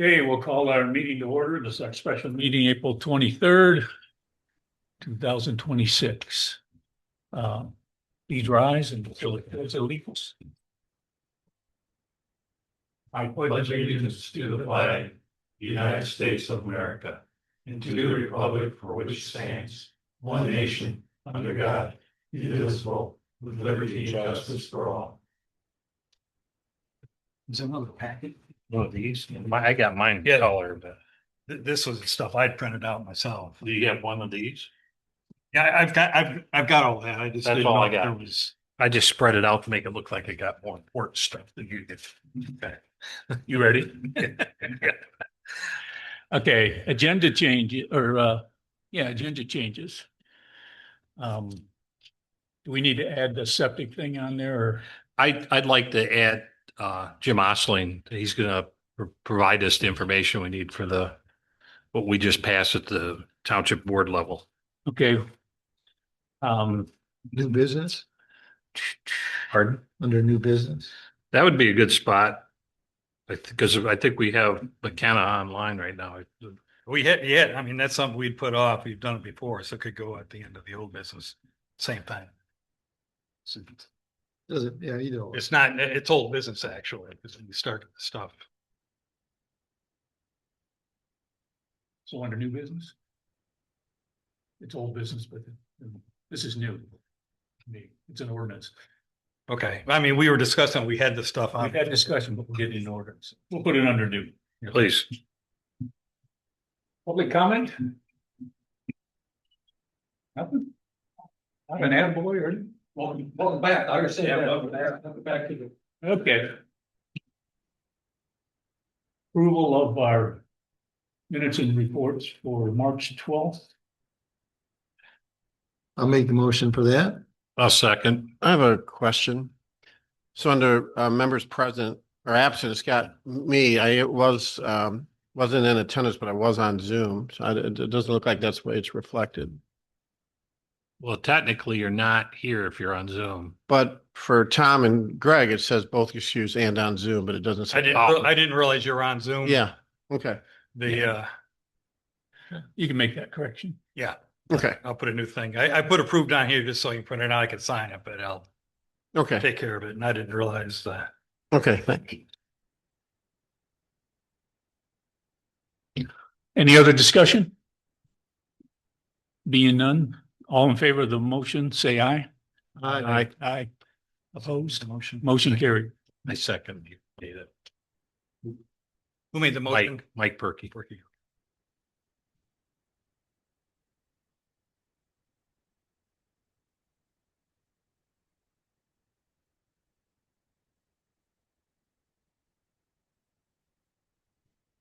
Okay, we'll call our meeting to order. This is our special meeting, April 23rd, 2026. Please rise and pledge allegiance. I pledge allegiance to the flag, the United States of America, and to the republic for which it stands, one nation, under God, indivisible, with liberty and justice for all. Is there another packet? One of these? I got mine Yeah. color, but This was the stuff I'd printed out myself. do you have one of these? Yeah, I've got all that. I just That's didn't all know I if got. there was. I just spread it out to make it look like I got more important stuff than you did. Okay. You ready? Okay, agenda change agenda changes. Do we need to add the septic thing on there or? I'd like to add Jim Osling. He's gonna provide us the information we need for what we just passed at the township board level. Okay. New business, Pardon? under new business. That would be a good spot. Because I think we have McKenna online right now. I mean, that's something we'd put off. We've done it before, so it could go at the end of the old business, same time. Does it? Yeah, either way. It's old business actually, because we started the stuff. So under new business? It's old business, but this is new. To me, it's an ordinance. Okay, I mean, we were discussing, we had the stuff on. We've had discussion, but we'll get it in ordinance. We'll put it under new. Please. Public comment? Nothing? Not an attaboy or anything? Welcome back. I understand. Welcome back to the. Okay. Approval of our minutes and reports for March 12th. I'll make the motion for that. A second. I have a question. So under members present or absent, it's got me. Wasn't in attendance, but I was on Zoom. So it doesn't look like that's what it's reflected. Well, technically, you're not here if you're on Zoom. But for Tom and Greg, it says both excused and on Zoom, but it doesn't say. I didn't realize you were on Zoom. Yeah. Okay. You can make that correction. Yeah. Okay. I'll put a new thing. I put approved on here just so you can print it out. I can sign it, but I'll Okay. take care of it. And I didn't realize that. Okay. Thank you. Any other discussion? Being none, all in favor of the motion, say aye. Aye. Aye. Opposed? Motion carried. I second you. Data. Who made the motion? Mike Perky.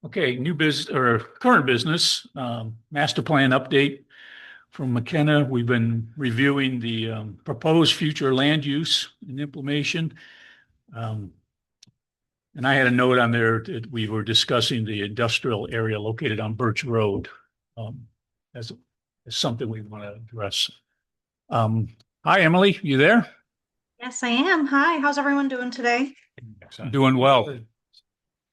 Okay, new business or current business, master plan update from McKenna. We've been reviewing the proposed future land use and implementation. And I had a note on there that we were discussing the industrial area located on Birch Road as something we want to address. Hi, Emily, you there? Yes, I am. Hi, how's everyone doing today? Doing well.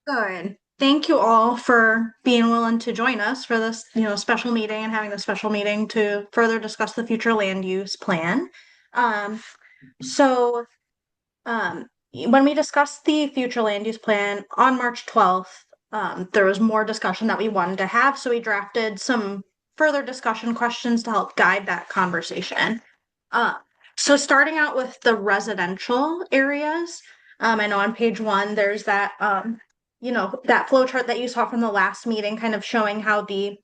Good. Thank you all for being willing to join us for this, special meeting and having the special meeting to further discuss the future land use plan. So when we discussed the future land use plan on March 12th, there was more discussion that we wanted to have. So we drafted some further discussion questions to help guide that conversation. So starting out with the residential areas, I know on page 1, there's that, that flow chart that you saw from the last meeting, kind of showing how the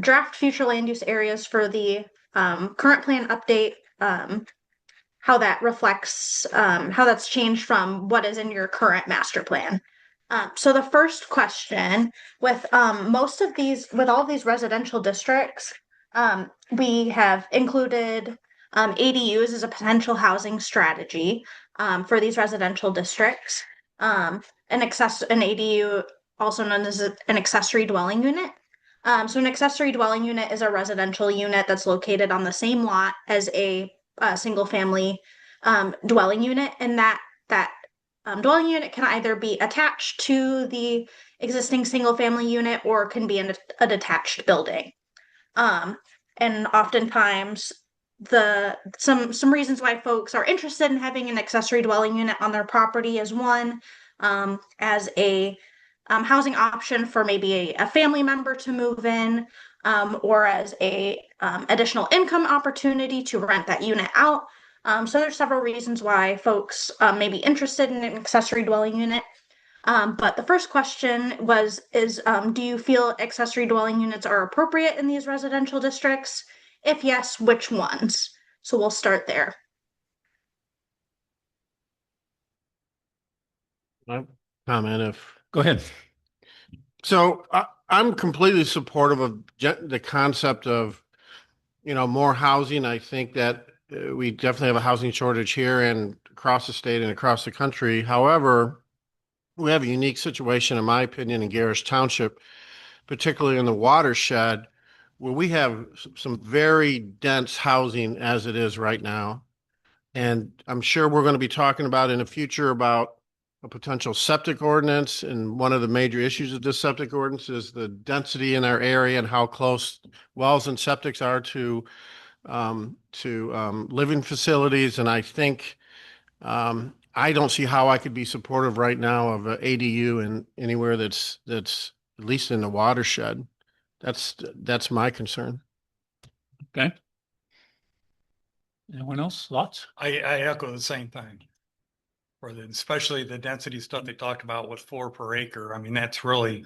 draft future land use areas for the current plan update, how that reflects, how that's changed from what is in your current master plan. So the first question with with all of these residential districts, we have included ADUs as a potential housing strategy for these residential districts. An ADU, also known as an accessory dwelling unit. So an accessory dwelling unit is a residential unit that's located on the same lot as a single family dwelling unit, and that dwelling unit can either be attached to the existing single family unit or can be in a detached building. And oftentimes some reasons why folks are interested in having an accessory dwelling unit on their property is one, as a housing option for maybe a family member to move in, or as a additional income opportunity to rent that unit out. So there's several reasons why folks may be interested in an accessory dwelling unit. But the first question is do you feel accessory dwelling units are appropriate in these residential districts? If yes, which ones? So we'll start there. Comment if. Go ahead. So I'm completely supportive of the concept of, more housing. I think that we definitely have a housing shortage here and across the state and across the country. However, we have a unique situation, in my opinion, in Gerrish Township, particularly in the watershed, where we have some very dense housing as it is right now. And I'm sure we're going to be talking about in the future about a potential septic ordinance. And one of the major issues of this septic ordinance is the density in our area and how close wells and septics are to living facilities. And I think I don't see how I could be supportive right now of an ADU in anywhere that's at least in the watershed. That's my concern. Okay. Anyone else? Thoughts? I echo the same thing. Especially the density stuff they talked about with 4 per acre. I mean, that's really,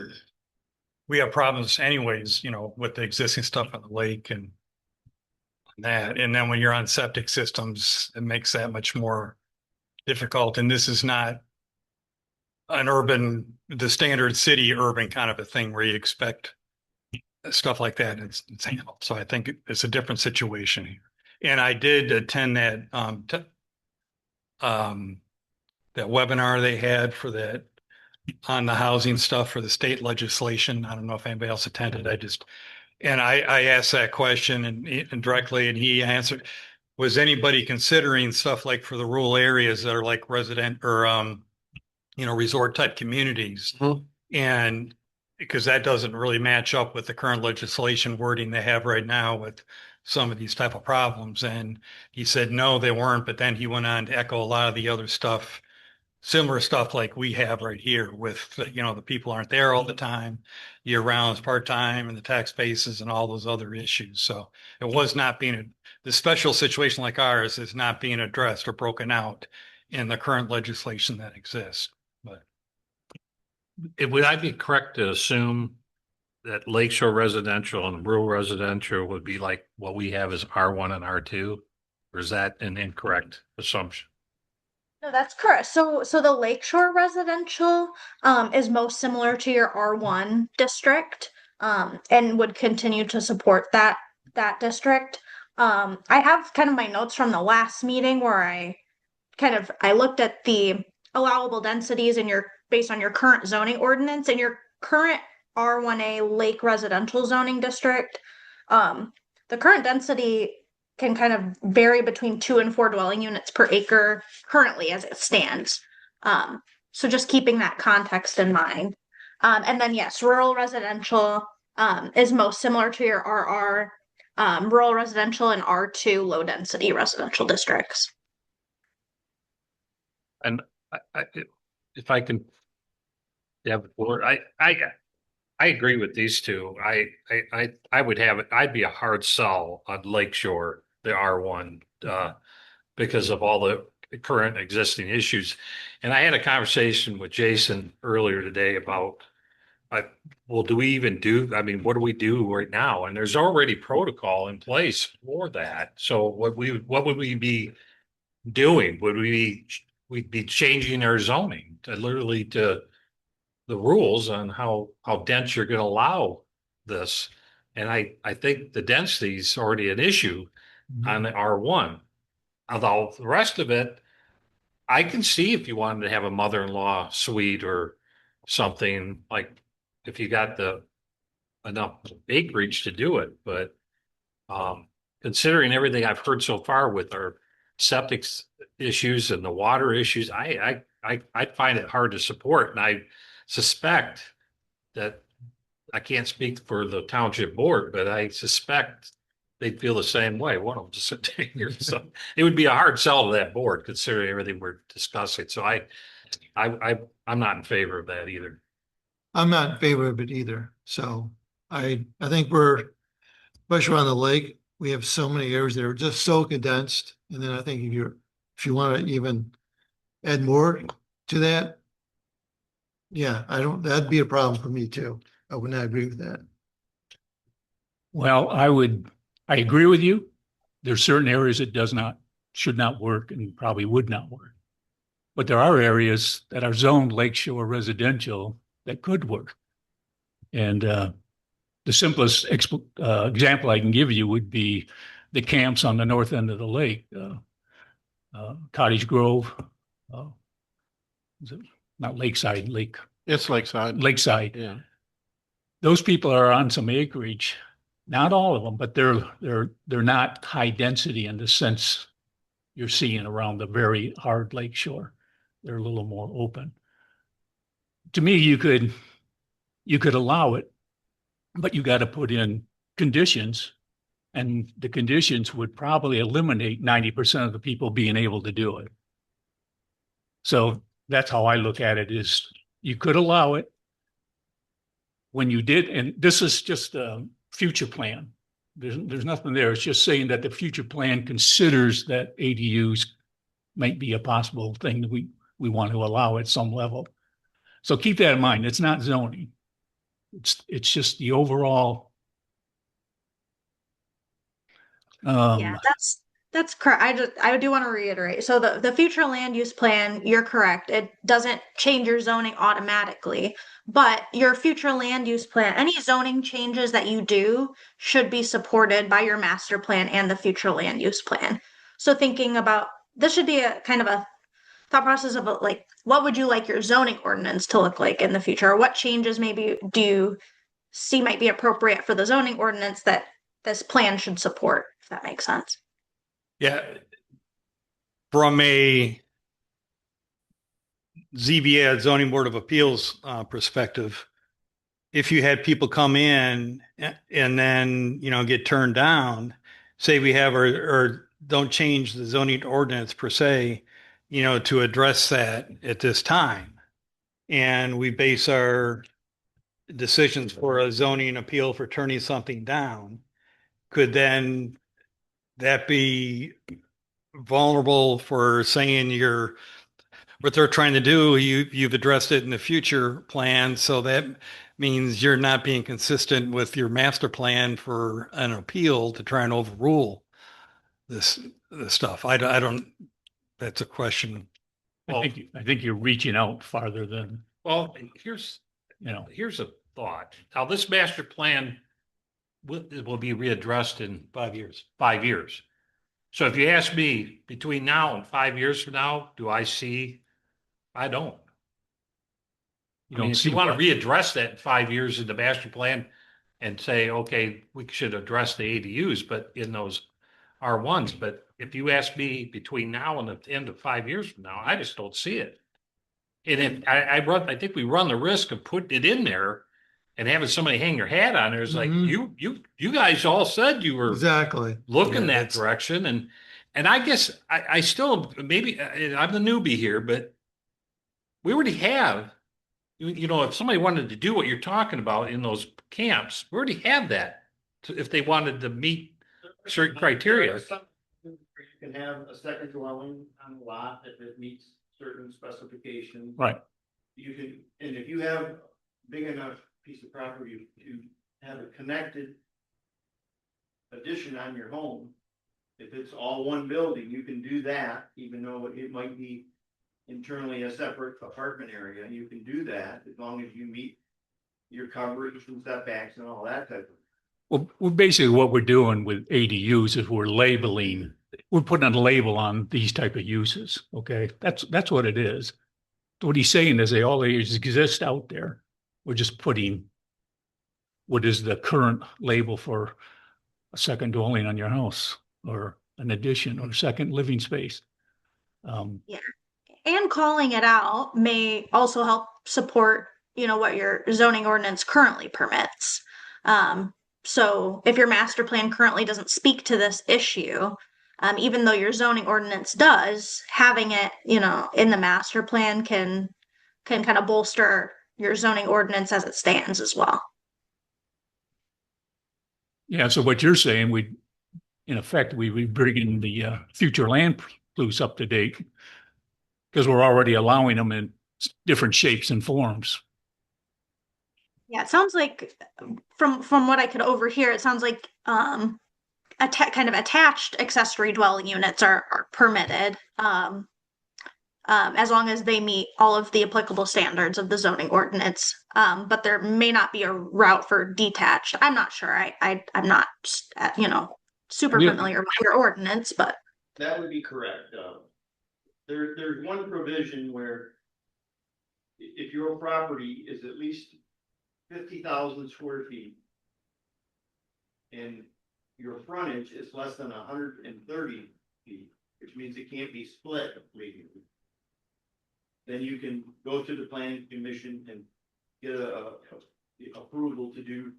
we have problems anyways, with the existing stuff on the lake and that. And then when you're on septic systems, it makes that much more difficult. And this is not the standard city urban kind of a thing where you expect stuff like that. It's handled. So I think it's a different situation here. And I did attend that that webinar they had for that on the housing stuff for the state legislation. I don't know if anybody else attended. I asked that question and directly, and he answered, was anybody considering stuff like for the rural areas that are like resident or, resort type communities? Mhm. And because that doesn't really match up with the current legislation wording they have right now with some of these type of problems. And he said, no, they weren't. But then he went on to echo a lot of the other stuff, similar stuff like we have right here with, the people aren't there all the time, year round, it's part-time, and the tax bases and all those other issues. So it was not the special situation like ours is not being addressed or broken out in the current legislation that exists. But Would I be correct to assume that lakeshore residential and rural residential would be like what we have as R1 and R2? Or is that an incorrect assumption? No, that's correct. So the Lakeshore residential is most similar to your R1 district, and would continue to support that district. I have kind of my notes from the last meeting where I looked at the allowable densities in based on your current zoning ordinance and your current R1A Lake residential zoning district. The current density can kind of vary between 2 and 4 dwelling units per acre currently as it stands. So just keeping that context in mind. And then yes, rural residential is most similar to your RR, rural residential and R2 low density residential districts. And if I can, yeah, I agree with these two. I would have it. I'd be a hard sell on Lakeshore, the R1, because of all the current existing issues. And I had a conversation with Jason earlier today about, well, do we even do? I mean, what do we do right now? And there's already protocol in place for that. So what would we be doing? We'd be changing our zoning to literally to the rules on how dense you're going to allow this. And I think the density is already an issue on the R1. Although the rest of it, I can see if you wanted to have a mother-in-law suite or something, like if you got enough acreage to do it. But considering everything I've heard so far with our issues and the water issues, I find it hard to support. And I suspect that I can't speak for the township board, but I suspect they'd feel the same way. One of them just sitting here. So it would be a hard sell to that board considering everything we're discussing. So I'm not in favor of that either. I'm not in favor of it either. So I think we're, especially around the lake, we have so many areas that are just so condensed. And then I think if you want to even add more to that, yeah, that'd be a problem for me too. I would not agree with that. Well, I agree with you. There's certain areas that should not work and probably would not work. But there are areas that are zoned lakeshore residential that could work. And the simplest example I can give you would be the camps on the north end of the lake, Cottage Grove, is it not Lakeside, It's Lakeside. Lakeside. Yeah. Those people are on some acreage, not all of them, but they're not high density in the sense you're seeing around the very hard lake shore. They're a little more open. To me, you could allow it, but you got to put in conditions, and the conditions would probably eliminate 90% of the people being able to do it. So that's how I look at it, is you could allow it when you did, and this is just a future plan. There's nothing there. It's just saying that the future plan considers that ADUs might be a possible thing that we want to allow at some level. So keep that in mind. It's not zoning. It's just the overall. Yeah, that's correct. I do want to reiterate. So the future land use plan, you're correct. It doesn't change your zoning automatically, but your future land use plan, any zoning changes that you do should be supported by your master plan and the future land use plan. So thinking about this should be a kind of a thought process of like, what would you like your zoning ordinance to look like in the future? Or what changes maybe do you see might be appropriate for the zoning ordinance that this plan should support, if that makes sense? Yeah. From a ZBA, Zoning Board of Appeals perspective, if you had people come in and then, get turned down, say we have or don't change the zoning ordinance per se, to address that at this time. And we base our decisions for a zoning appeal for turning something down. Could then that be vulnerable for saying what they're trying to do, you've addressed it in the future plan, so that means you're not being consistent with your master plan for an appeal to try and overrule this stuff. I don't. That's a question. I think you're reaching out farther than. Well, here's a thought. Now, this master plan will be readdressed in 5 years. 5 years. So if you ask me between now and 5 years from now, do I see? I don't. If you want to readdress that in 5 years in the master plan and say, okay, we should address the ADUs, but in those R1s. But if you ask me between now and the end of 5 years from now, I just don't see it. And if I think we run the risk of putting it in there and having somebody hang their hat on there. It's like, you guys all said you were Exactly looking that direction. And I guess I still, maybe I'm the newbie here, but we already have, if somebody wanted to do what you're talking about in those camps, we already have that. If they wanted to meet certain criteria. You can have a second dwelling on a lot if it meets certain specifications. Right. You can, and if you have big enough piece of property to have a connected addition on your home, if it's all one building, you can do that, even though it might be internally a separate apartment area. You can do that as long as you meet your coverage and setbacks and all that type of. Well, basically what we're doing with ADUs is we're putting a label on these type of uses. Okay. That's what it is. What he's saying is they always exist out there. We're just putting what is the current label for a second dwelling on your house or an addition or second living space. And calling it out may also help support, what your zoning ordinance currently permits. So if your master plan currently doesn't speak to this issue, even though your zoning ordinance does, having it, in the master plan can kind of bolster your zoning ordinance as it stands as well. Yeah, so what you're saying, in effect, we would bring in the future land use up to date because we're already allowing them in different shapes and forms. Yeah, it sounds like from what I could overhear, it sounds like kind of attached accessory dwelling units are permitted, as long as they meet all of the applicable standards of the zoning ordinance. But there may not be a route for detached. I'm not sure. I'm not super familiar with your ordinance, but That would be correct. There's one provision where if your property is at least 50,000 square feet and your frontage is less than 130 feet, which means it can't be split legally, then you can go to the planning commission and get a approval to do.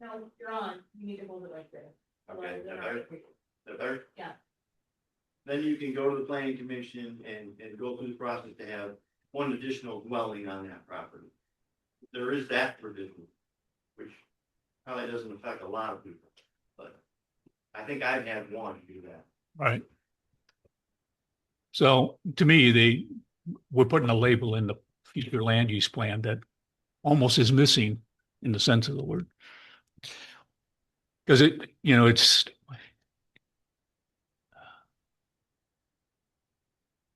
No, you're on. You need to hold it right there. Okay, Otherwise, yeah. Then you can go to the planning commission and go through the process to have one additional dwelling on that property. There is that provision, which probably doesn't affect a lot of people, but I think I'd have one to do that. Right. So to me, we're putting a label in the future land use plan that almost is missing in the sense of the word. Because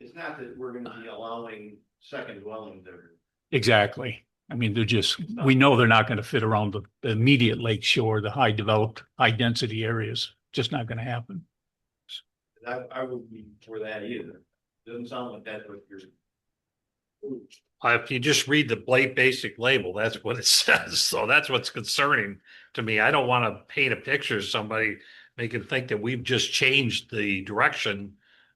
It's not that we're gonna be allowing second dwellings there. exactly. I mean, we know they're not going to fit around the immediate lake shore, the high developed, high density areas. Just not going to happen. I wouldn't be for that either. Doesn't sound like that's what you're. If you just read the basic label, that's what it says. So that's what's concerning to me. I don't want to paint a picture of somebody making think that we've just changed the direction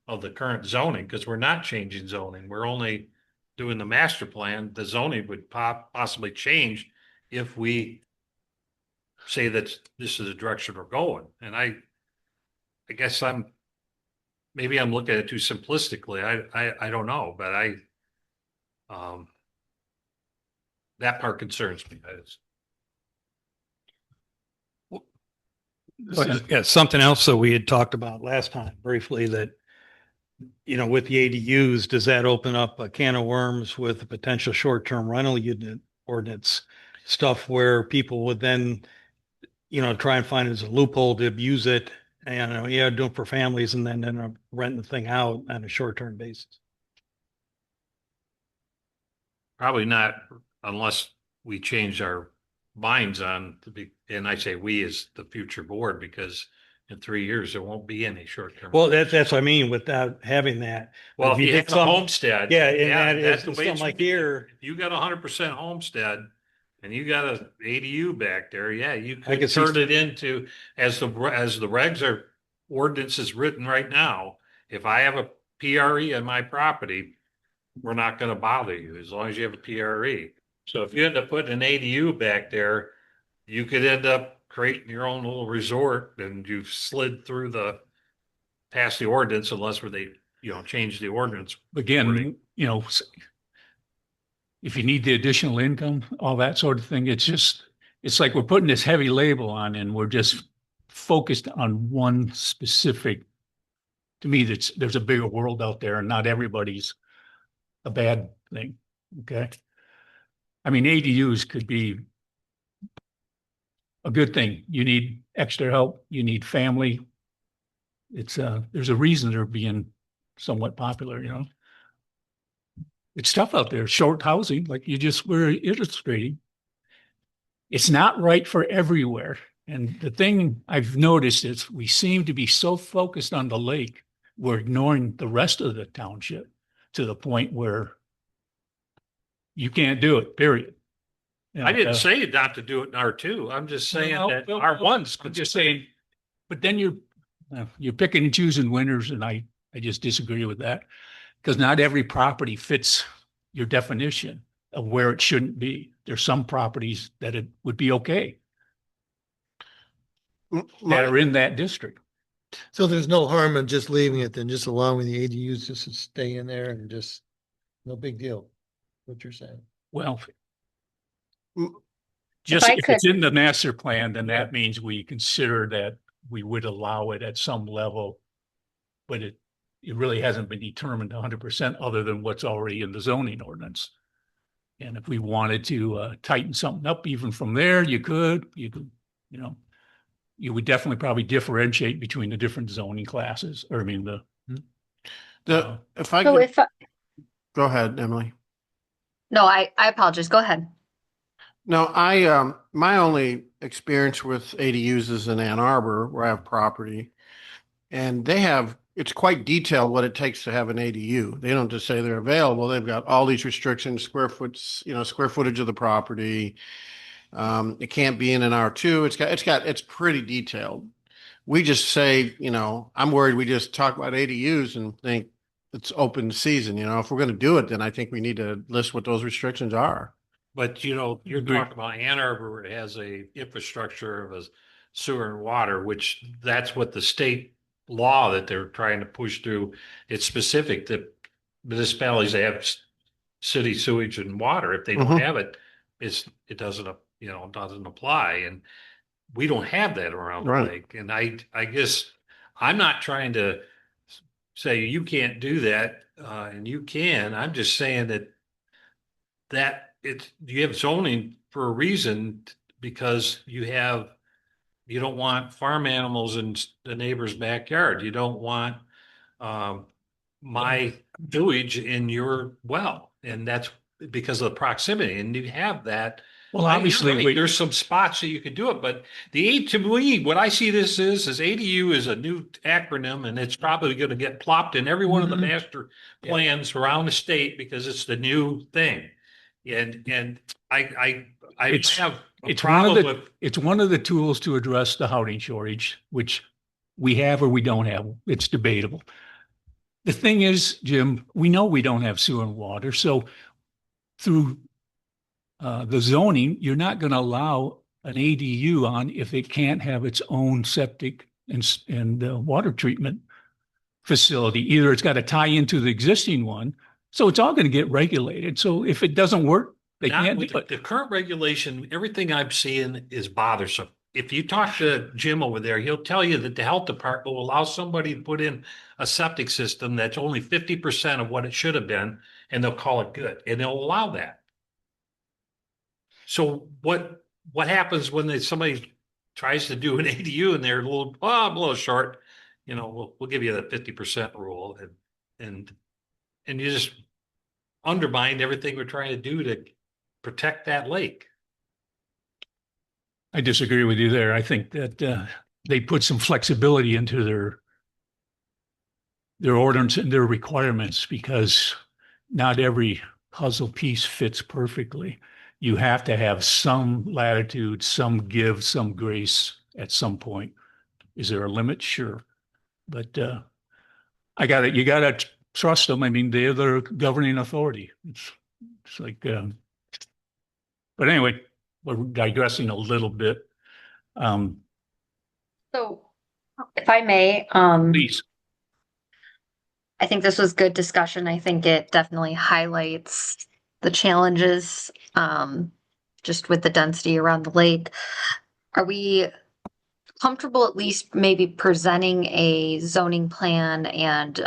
of the current zoning, because we're not changing zoning. We're only doing the master plan. The zoning would possibly change if we say that this is the direction we're going. And I guess maybe I'm looking at it too simplistically. I don't know, but that part concerns me. Yeah, something else that we had talked about last time briefly, that, with the ADUs, does that open up a can of worms with the potential short-term rental unit ordinance stuff where people would then, try and find it as a loophole to abuse it and, do it for families and then end up renting the thing out on a short-term basis? Probably not unless we change our minds and I say we as the future board, because in 3 years, there won't be any short-term. Well, that's what I mean without having that. Well, if you did have a homestead. Yeah, and that's that the way something it like should be. here. If you got 100% homestead and you got a ADU back there, yeah, you I could could see turn it into, as the regs are, ordinance is written right now. If I have a PRE on my property, we're not going to bother you as long as you have a PRE. So if you end up putting an ADU back there, you could end up creating your own little resort and you've slid through past the ordinance unless they, change the ordinance. Again, if you need the additional income, all that sort of thing, it's like we're putting this heavy label on and we're just focused on one specific. To me, there's a bigger world out there and not everybody's a bad thing. Okay. I mean, ADUs could be a good thing. You need extra help. You need family. There's a reason they're being somewhat popular, It's tough out there. Short housing, like you just were illustrating. It's not right for everywhere. And the thing I've noticed is we seem to be so focused on the lake, we're ignoring the rest of the township to the point where you can't do it, period. I didn't say not to do it in R2. I'm just saying that R1's. I'm just saying, but then You're picking and choosing winners, and I just disagree with that because not every property fits your definition of where it shouldn't be. There's some properties that it would be okay that are in that district. So there's no harm in just leaving it, then just allowing the ADUs just to stay in there and just, no big deal, what you're saying. Well, Mm. just I if it's in the master plan, then that means we consider that we would allow it at some level, but it really hasn't been determined 100% other than what's already in the zoning ordinance. And if we wanted to tighten something up even from there, you could, you know, you would definitely probably differentiate between the different zoning classes, or I mean, If I So could, if, go ahead, Emily. no, I apologize. Go ahead. No, my only experience with ADUs is in Ann Arbor, where I have property. And it's quite detailed what it takes to have an ADU. They don't just say they're available. They've got all these restrictions, square footage of the property. It can't be in an R2. It's pretty detailed. We just say, I'm worried we just talk about ADUs and think it's open season. If we're going to do it, then I think we need to list what those restrictions are. But you're Agreed. talking about Ann Arbor has a infrastructure of a sewer and water, which that's what the state law that they're trying to push through. It's specific that municipalities that have city sewage and water. If they don't Mhm. have it, it doesn't, doesn't apply. And we don't have that around the Right. lake. And I guess I'm not trying to say you can't do that, and you can. I'm just saying that you have zoning for a reason because you don't want farm animals in the neighbor's backyard. You don't want my sewage in your well, and that's because of the proximity. And you have that. well, You're obviously, right, there's some spots that you could do it, but to me, what I see this is ADU is a new acronym, and it's probably going to get plopped in every one of the Mhm. master plans around the state because it's the new thing. And I It's- have a it's one of problem the with. it's one of the tools to address the housing shortage, which we have or we don't have. It's debatable. The thing is, Jim, we know we don't have sewer and water, so through the zoning, you're not going to allow an ADU on if it can't have its own septic and water treatment facility. Either it's got to tie into the existing one, so it's all going to get regulated. So if it doesn't work, they Not can't with do it. the current regulation, everything I'm seeing is bothersome. If you talk to Jim over there, he'll tell you that the health department will allow somebody to put in a septic system that's only 50% of what it should have been, and they'll call it good, and they'll allow that. So what happens when somebody tries to do an ADU and they're I'm a little short, we'll give you the 50% rule, and you just undermine everything we're trying to do to protect that lake. I disagree with you there. I think that they put some flexibility into their ordinance and their requirements because not every puzzle piece fits perfectly. You have to have some latitude, some give, some grace at some point. Is there a limit? Sure. But you got to trust them. I mean, they're the governing authority. It's like, but anyway, we're digressing a little bit. So if I may, Please. I think this was good discussion. I think it definitely highlights the challenges, just with the density around the lake. Are we comfortable at least maybe presenting a zoning plan and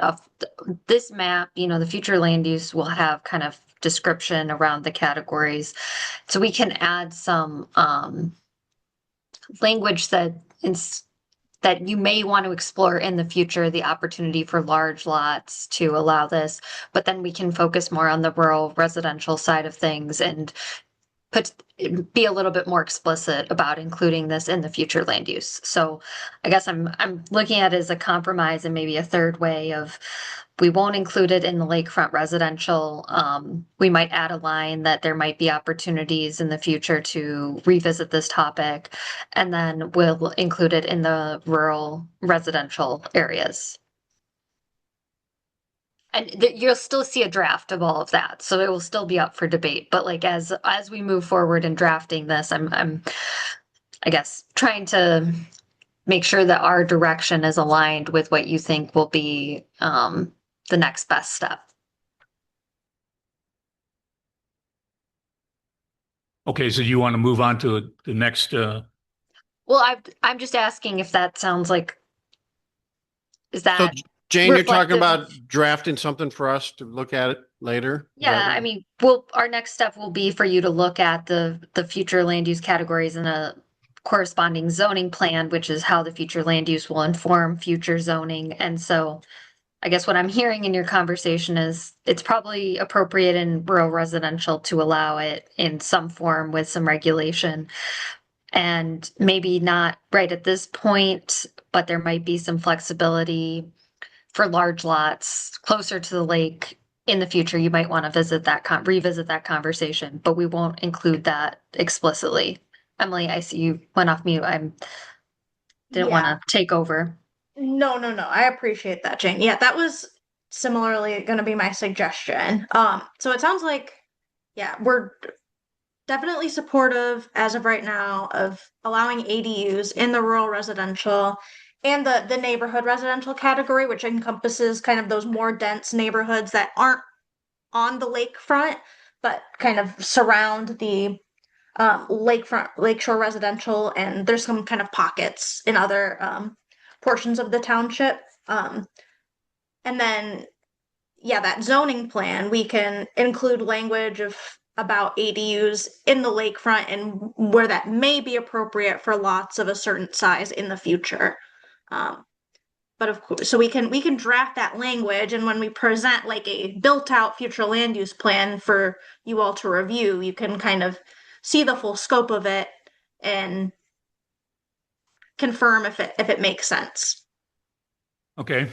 this map, the future land use will have kind of description around the categories. So we can add some language that you may want to explore in the future, the opportunity for large lots to allow this, but then we can focus more on the rural residential side of things and put be a little bit more explicit about including this in the future land use. So I guess I'm looking at it as a compromise and maybe a third way of we won't include it in the lakefront residential. We might add a line that there might be opportunities in the future to revisit this topic, and then we'll include it in the rural residential areas. And you'll still see a draft of all of that, so it will still be up for debate. But like as we move forward in drafting this, I'm I guess trying to make sure that our direction is aligned with what you think will be the next best step. Okay, so you want to move on to the next, Well, I'm just asking if that sounds like, is So that Jane, you're talking reflective? about drafting something for us to look at it later? Is that Yeah, what- I mean, our next step will be for you to look at the future land use categories in a corresponding zoning plan, which is how the future land use will inform future zoning. And so I guess what I'm hearing in your conversation is it's probably appropriate in rural residential to allow it in some form with some regulation. And maybe not right at this point, but there might be some flexibility for large lots closer to the lake in the future. You might want to revisit that conversation, but we won't include that explicitly. Emily, I see you went off mute. Didn't want to take over. No, no, no. I appreciate that, Jane. Yeah, that was similarly going to be my suggestion. So it sounds like, yeah, we're definitely supportive as of right now of allowing ADUs in the rural residential and the neighborhood residential category, which encompasses kind of those more dense neighborhoods that aren't on the lakefront, but kind of surround the lakeshore residential, and there's some kind of pockets in other portions of the township. And then, yeah, that zoning plan, we can include language about ADUs in the lakefront and where that may be appropriate for lots of a certain size in the future. But of course, so we can draft that language, and when we present like a built out future land use plan for you all to review, you can kind of see the full scope of it and confirm if it makes sense. okay,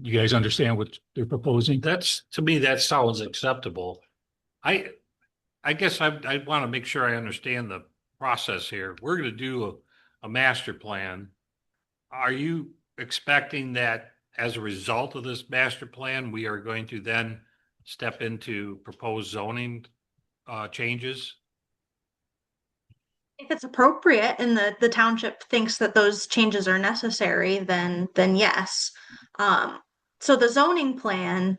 you guys understand what they're proposing? To me, that sounds acceptable. I guess I want to make sure I understand the process here. We're going to do a master plan. Are you expecting that as a result of this master plan, we are going to then step into proposed zoning changes? If it's appropriate and the township thinks that those changes are necessary, then yes. So the zoning plan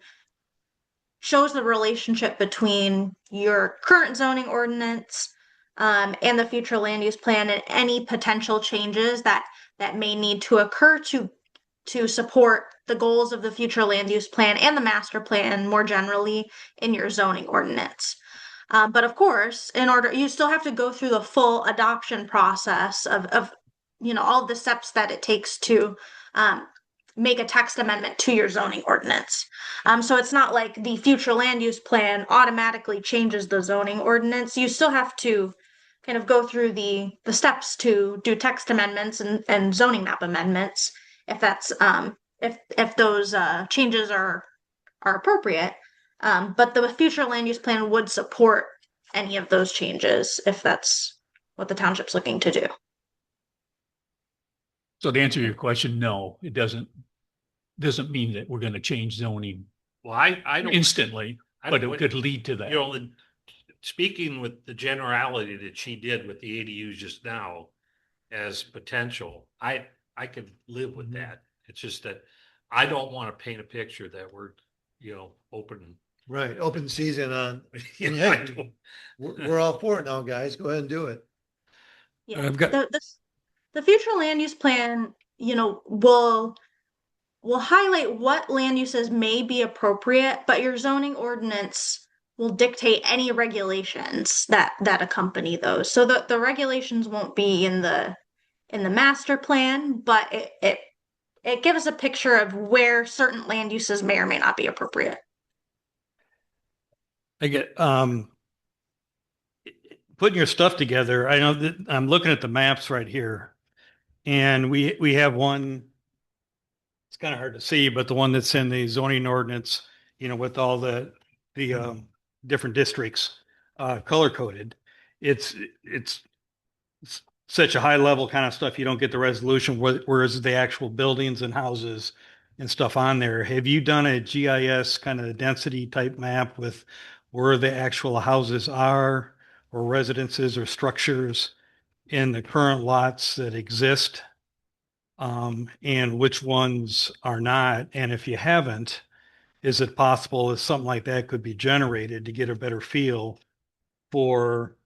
shows the relationship between your current zoning ordinance and the future land use plan, and any potential changes that may need to occur to support the goals of the future land use plan and the master plan more generally in your zoning ordinance. But of course, in order, you still have to go through the full adoption process of all of the steps that it takes to make a text amendment to your zoning ordinance. So it's not like the future land use plan automatically changes the zoning ordinance. You still have to kind of go through the steps to do text amendments and zoning map amendments if that's if those changes are appropriate. But the future land use plan would support any of those changes if that's what the township's looking to do. So to answer your question, no, it doesn't mean that we're going to change zoning Well, I don't instantly, I but don't- it could lead to that. You know, speaking with the generality that she did with the ADUs just now as potential, I could live with that. It's just that I don't want to paint a picture that we're, open. Right, open season on, Yeah, Yeah. I don't- we're all for it now, guys. Go ahead and do it. Yeah, I've got- the future land use plan, will highlight what land uses may be appropriate, but your zoning ordinance will dictate any regulations that accompany those. So the regulations won't be in the master plan, but it gives a picture of where certain land uses may or may not be appropriate. I get, putting your stuff together, I know that I'm looking at the maps right here. And we have one, it's kind of hard to see, but the one that's in the zoning ordinance, with all the different districts color coded. It's such a high level kind of stuff. You don't get the resolution, whereas the actual buildings and houses and stuff on there. Have you done a GIS kind of density type map with where the actual houses are or residences or structures in the current lots that exist? And which ones are not? And if you haven't, is it possible that something like that could be generated to get a better feel for,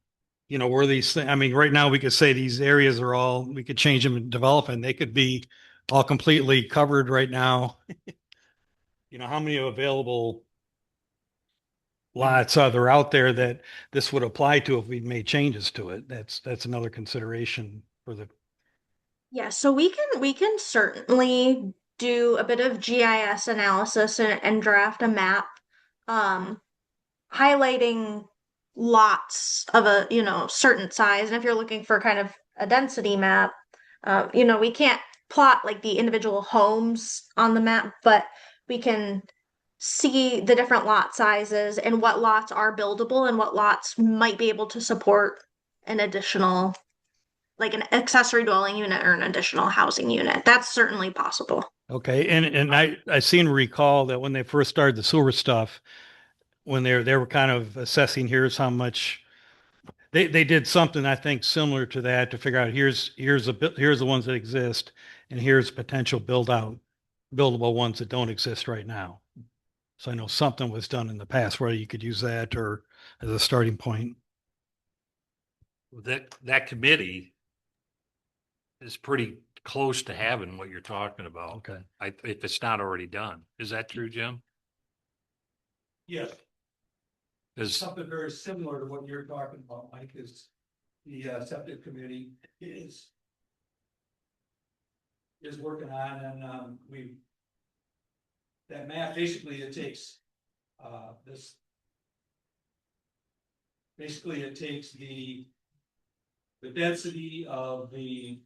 where these things, I mean, right now we could say these areas are all, we could change them and develop and they could be all completely covered right now. How many available lots are there out there that this would apply to if we made changes to it? That's another consideration for the. Yeah, so we can certainly do a bit of GIS analysis and draft a map, um, highlighting lots of a, certain size. And if you're looking for kind of a density map, we can't plot like the individual homes on the map, but we can see the different lot sizes and what lots are buildable and what lots might be able to support an additional, like an accessory dwelling unit or an additional housing unit. That's certainly possible. Okay, and I seem to recall that when they first started the sewer stuff, when they were kind of assessing, here's how much they did something I think similar to that to figure out here's the ones that exist and here's potential buildable ones that don't exist right now. So I know something was done in the past where you could use that or as a starting point. That committee is pretty close to having what you're talking about. Okay. If it's not already done. Is that true, Jim? Yes, Is something very similar to what you're talking about, Mike, is the septic committee is working on, and that map, basically it takes this. Basically, it takes the density of the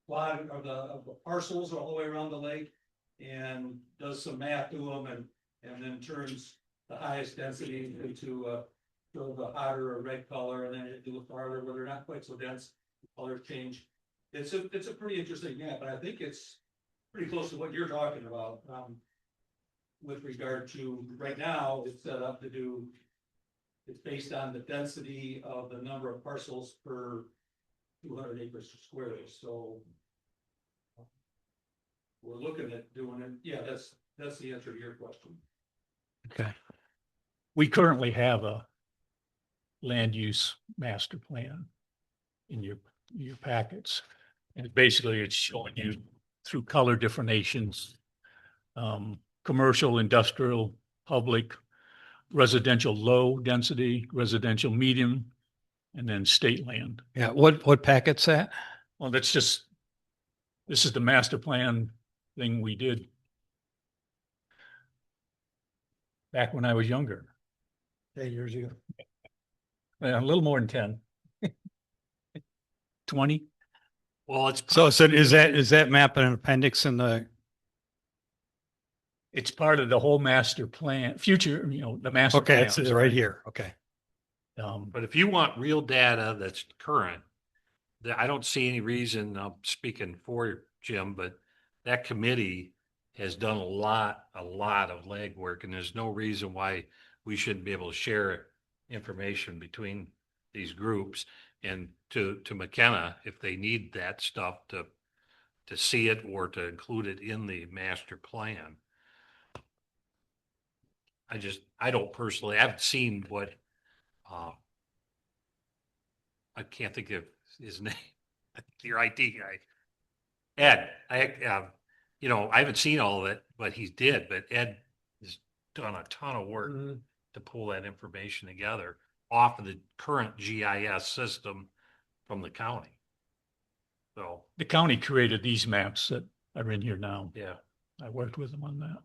lot of the parcels all the way around the lake and does some math to them and then turns the highest density into sort of a hotter or red color, and then it do a farther where they're not quite so dense, colors change. It's a pretty interesting map, but I think it's pretty close to what you're talking about. With regard to right now, it's set up to do. It's based on the density of the number of parcels per 200 acres squares. So we're looking at doing it. Yeah, that's the answer to your question. Okay. We currently have a land use master plan in your packets. And basically it's showing you through color definitions, commercial, industrial, public, residential low density, residential medium, and then state land. Yeah. What packet's that? Well, this is the master plan thing we did back when I was younger. 8 years ago. A little more than 10. 20. well, it's So is that map an appendix in the? It's part of the whole master plan, future, the master Okay, plan. it's right here. Okay. but if you want real data that's current, I don't see any reason, I'm speaking for Jim, but that committee has done a lot of legwork, and there's no reason why we shouldn't be able to share information between these groups. And to McKenna, if they need that stuff to see it or to include it in the master plan. I don't personally, I haven't seen what, I can't think of his name, your IT guy. Ed, I haven't seen all of it, but he did, but Ed has done a ton of work to pull that information together off of the current GIS system from the county. So, The county created these maps that are in here now. yeah. I worked with them on that.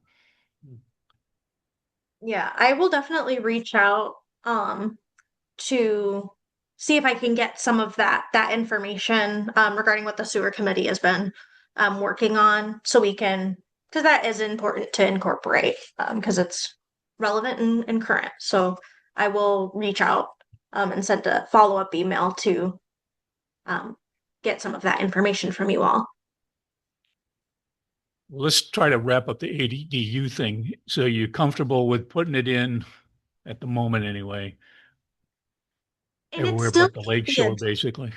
Yeah, I will definitely reach out to see if I can get some of that information regarding what the sewer committee has been working on, so we can, because that is important to incorporate because it's relevant and current. So I will reach out and send a follow-up email to get some of that information from you all. Let's try to wrap up the ADU thing. So you're comfortable with putting it in at the moment anyway, And it's everywhere still but the lake be a- shore, basically.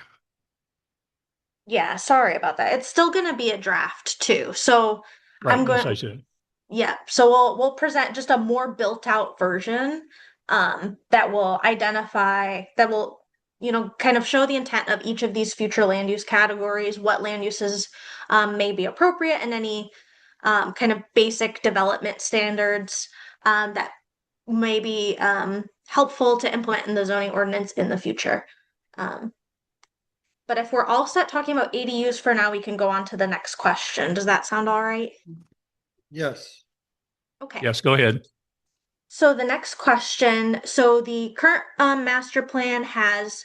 yeah, sorry about that. It's still going to be a draft too. So Right, I'm yes, going I said. yeah, so we'll present just a more built out version that will identify that will kind of show the intent of each of these future land use categories, what land uses may be appropriate, and any kind of basic development standards that may be helpful to implement in the zoning ordinance in the future. Um, but if we're all set talking about ADUs for now, we can go on to the next question. Does that sound all right? Yes. Okay. Yes, go ahead. So the next question, so the current master plan has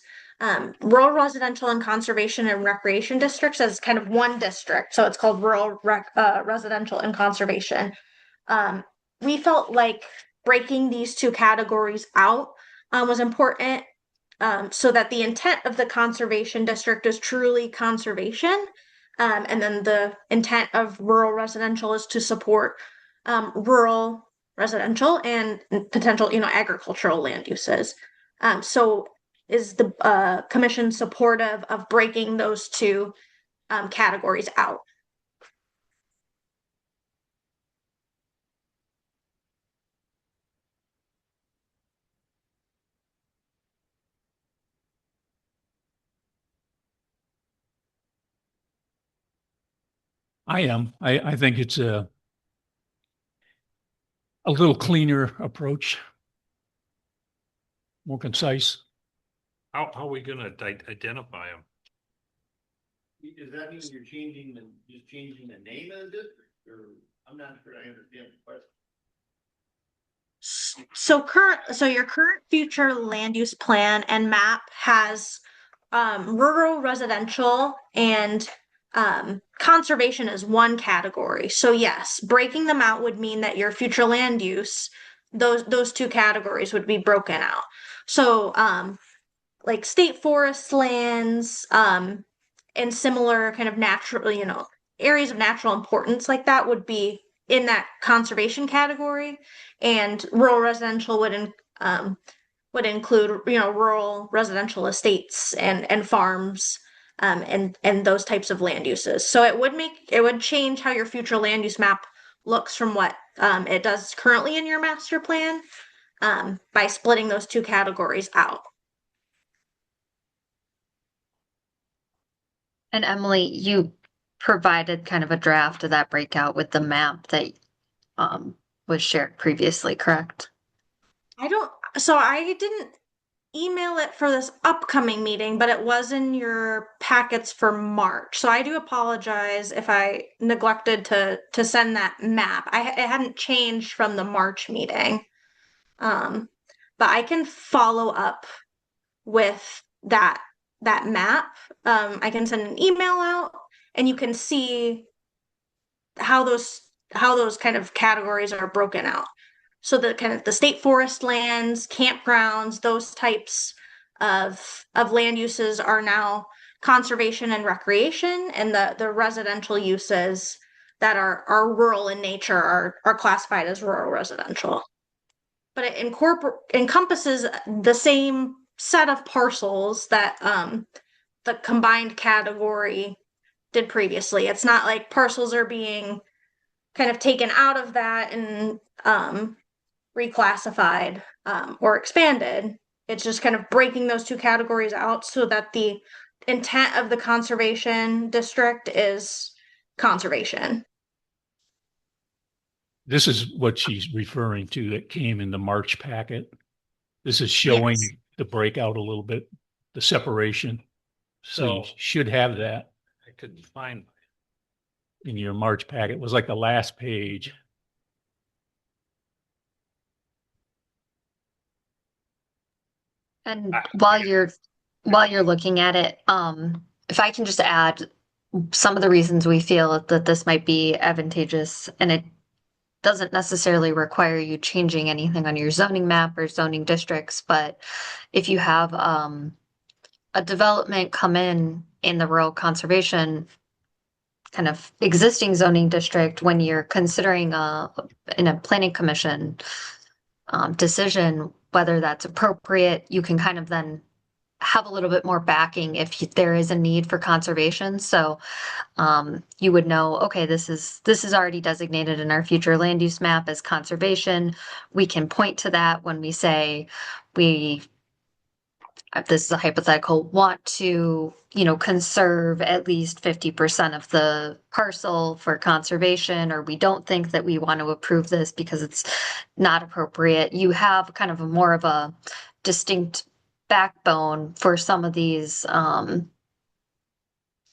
rural residential and conservation and recreation districts as kind of one district. So it's called residential and conservation. We felt like breaking these two categories out was important so that the intent of the conservation district is truly conservation. And then the intent of rural residential is to support rural residential and potential, agricultural land uses. So is the commission supportive of breaking those two categories out? I am. I think it's a little cleaner approach, more concise. How are we gonna identify them? Does that mean you're just changing the name of the district, or I'm not sure I understand the question. So your current future land use plan and map has rural residential and conservation as one category. So yes, breaking them out would mean that your future land use, those two categories would be broken out. So like state forest lands, and similar kind of natural, areas of natural importance like that would be in that conservation category, and rural residential would include rural residential estates and farms and those types of land uses. So it would change how your future land use map looks from what it does currently in your master plan by splitting those two categories out. And Emily, you provided kind of a draft of that breakout with the map that was shared previously, correct? I didn't email it for this upcoming meeting, but it was in your packets for March. So I do apologize if I neglected to send that map. It hadn't changed from the March meeting. But I can follow up with that map. I can send an email out and you can see how those kind of categories are broken out. So the kind of the state forest lands, campgrounds, those types of land uses are now conservation and recreation, and the residential uses that are rural in nature are classified as rural residential. But it encompasses the same set of parcels that the combined category did previously. It's not like parcels are being kind of taken out of that and reclassified or expanded. It's just kind of breaking those two categories out so that the intent of the conservation district is conservation. This is what she's referring to that came in the March packet. This is showing Yes. the breakout a little bit, the separation. So you So- should have that I couldn't find. in your March packet. It was like the last page. And Ah. while you're while you're looking at it, if I can just add some of the reasons we feel that this might be advantageous, and it doesn't necessarily require you changing anything on your zoning map or zoning districts, but if you have a development come in the rural conservation kind of existing zoning district, when you're considering in a planning commission decision whether that's appropriate, you can kind of then have a little bit more backing if there is a need for conservation. So you would know, okay, this is already designated in our future land use map as conservation. We can point to that when we say we, this is a hypothetical, want to, conserve at least 50% of the parcel for conservation, or we don't think that we want to approve this because it's not appropriate. You have kind of a more of a distinct backbone for some of these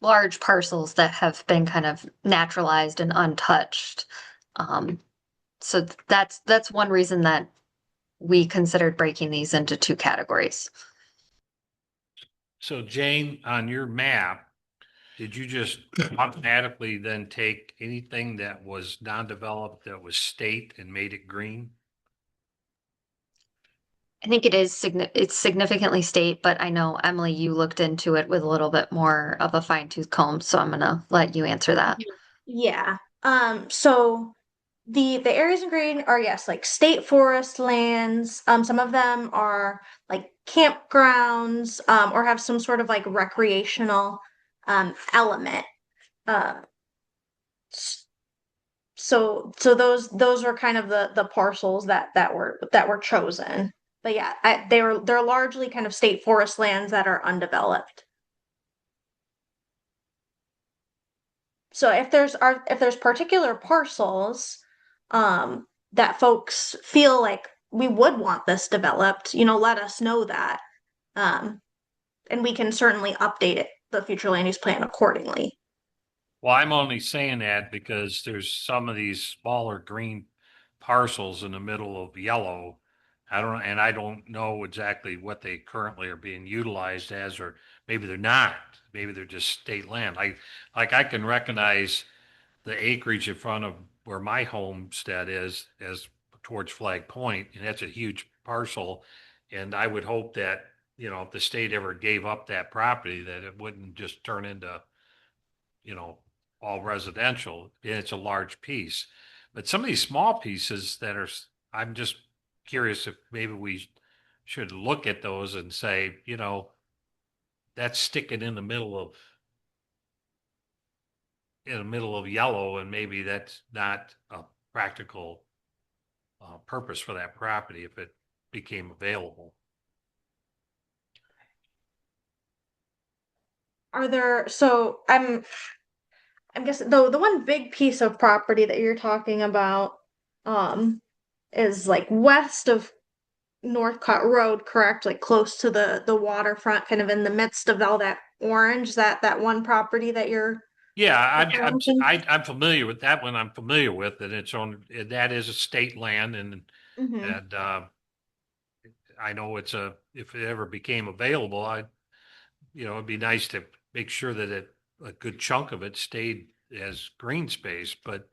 large parcels that have been kind of naturalized and untouched. So that's one reason that we considered breaking these into two categories. So Jane, on your map, did you just automatically then take anything that was non-developed that was state and made it green? I think it's significantly state, but I know, Emily, you looked into it with a little bit more of a fine-tooth comb, so I'm gonna let you answer that. Yeah. So the areas in green are, yes, like state forest lands. Some of them are like campgrounds, or have some sort of like recreational element. Uh, so those were kind of the parcels that were chosen. But yeah, they're largely kind of state forest lands that are undeveloped. So if there's particular parcels that folks feel like we would want this developed, let us know that. Um, and we can certainly update the future land use plan accordingly. Well, I'm only saying that because there's some of these smaller green parcels in the middle of yellow. I don't know exactly what they currently are being utilized as, or maybe they're not. Maybe they're just state land. Like I can recognize the acreage in front of where my homestead is as towards Flag Point, and that's a huge parcel. And I would hope that, if the state ever gave up that property, that it wouldn't just turn into, you know, all residential. And it's a large piece. But some of these small pieces I'm just curious if maybe we should look at those and say, that's sticking in the middle of yellow, and maybe that's not a practical purpose for that property if it became available. So I'm guessing the one big piece of property that you're talking about is like west of Northcott Road, correct? Like close to the waterfront, kind of in the midst of all that orange, that one property that you're Yeah, referencing? I'm familiar with that one. I'm familiar with it. That is a state land, and Mm-hmm. and I know if it ever became available, it'd be nice to make sure that a good chunk of it stayed as green space. But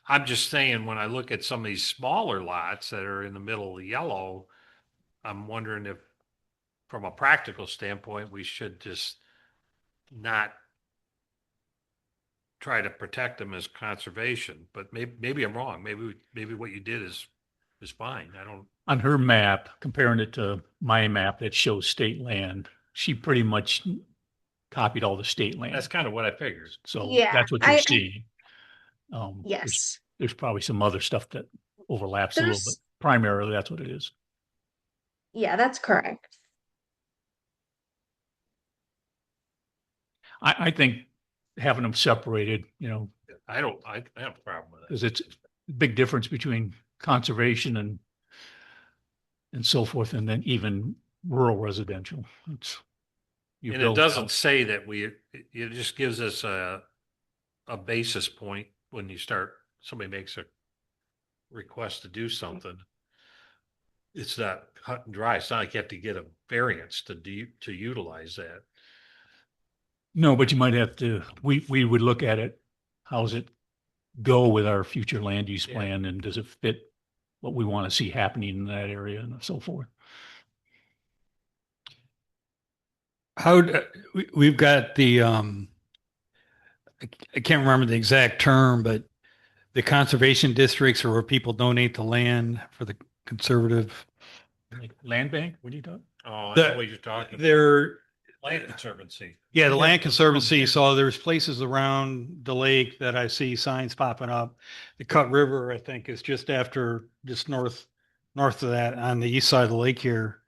I'm just saying, when I look at some of these smaller lots that are in the middle of the yellow, I'm wondering if, from a practical standpoint, we should just not try to protect them as conservation. But maybe I'm wrong. Maybe what you did is fine. I don't. On her map, comparing it to my map that shows state land, she pretty much copied all the state land. That's kind of what I figured. So Yeah, that's what you're seeing. yes. There's probably some other stuff that overlaps a little bit. There's Primarily, that's what it is. Yeah, that's correct. I think having them separated, I don't. I have a problem with it. because it's a big difference between conservation and so forth, and then even rural residential. You And it build doesn't up. say that it just gives us a basis point when somebody makes a request to do something. it's not cut and dry. It's not like you have to get a variance to utilize that. No, but you might have to, we would look at it, how's it go with our future land use Yeah. plan and does it fit what we want to see happening in that area and so forth? We've got the, I can't remember the exact term, but the conservation districts are where people donate the land for the conservative. Like land bank, what are you talking? Oh, I The- know what you're talking about. They're, Land Conservancy. yeah, the Yeah, Land those Conservancy. ones, yeah. So there's places around the lake that I see signs popping up. The Cut River, I think, is just north of that on the east side of the lake here.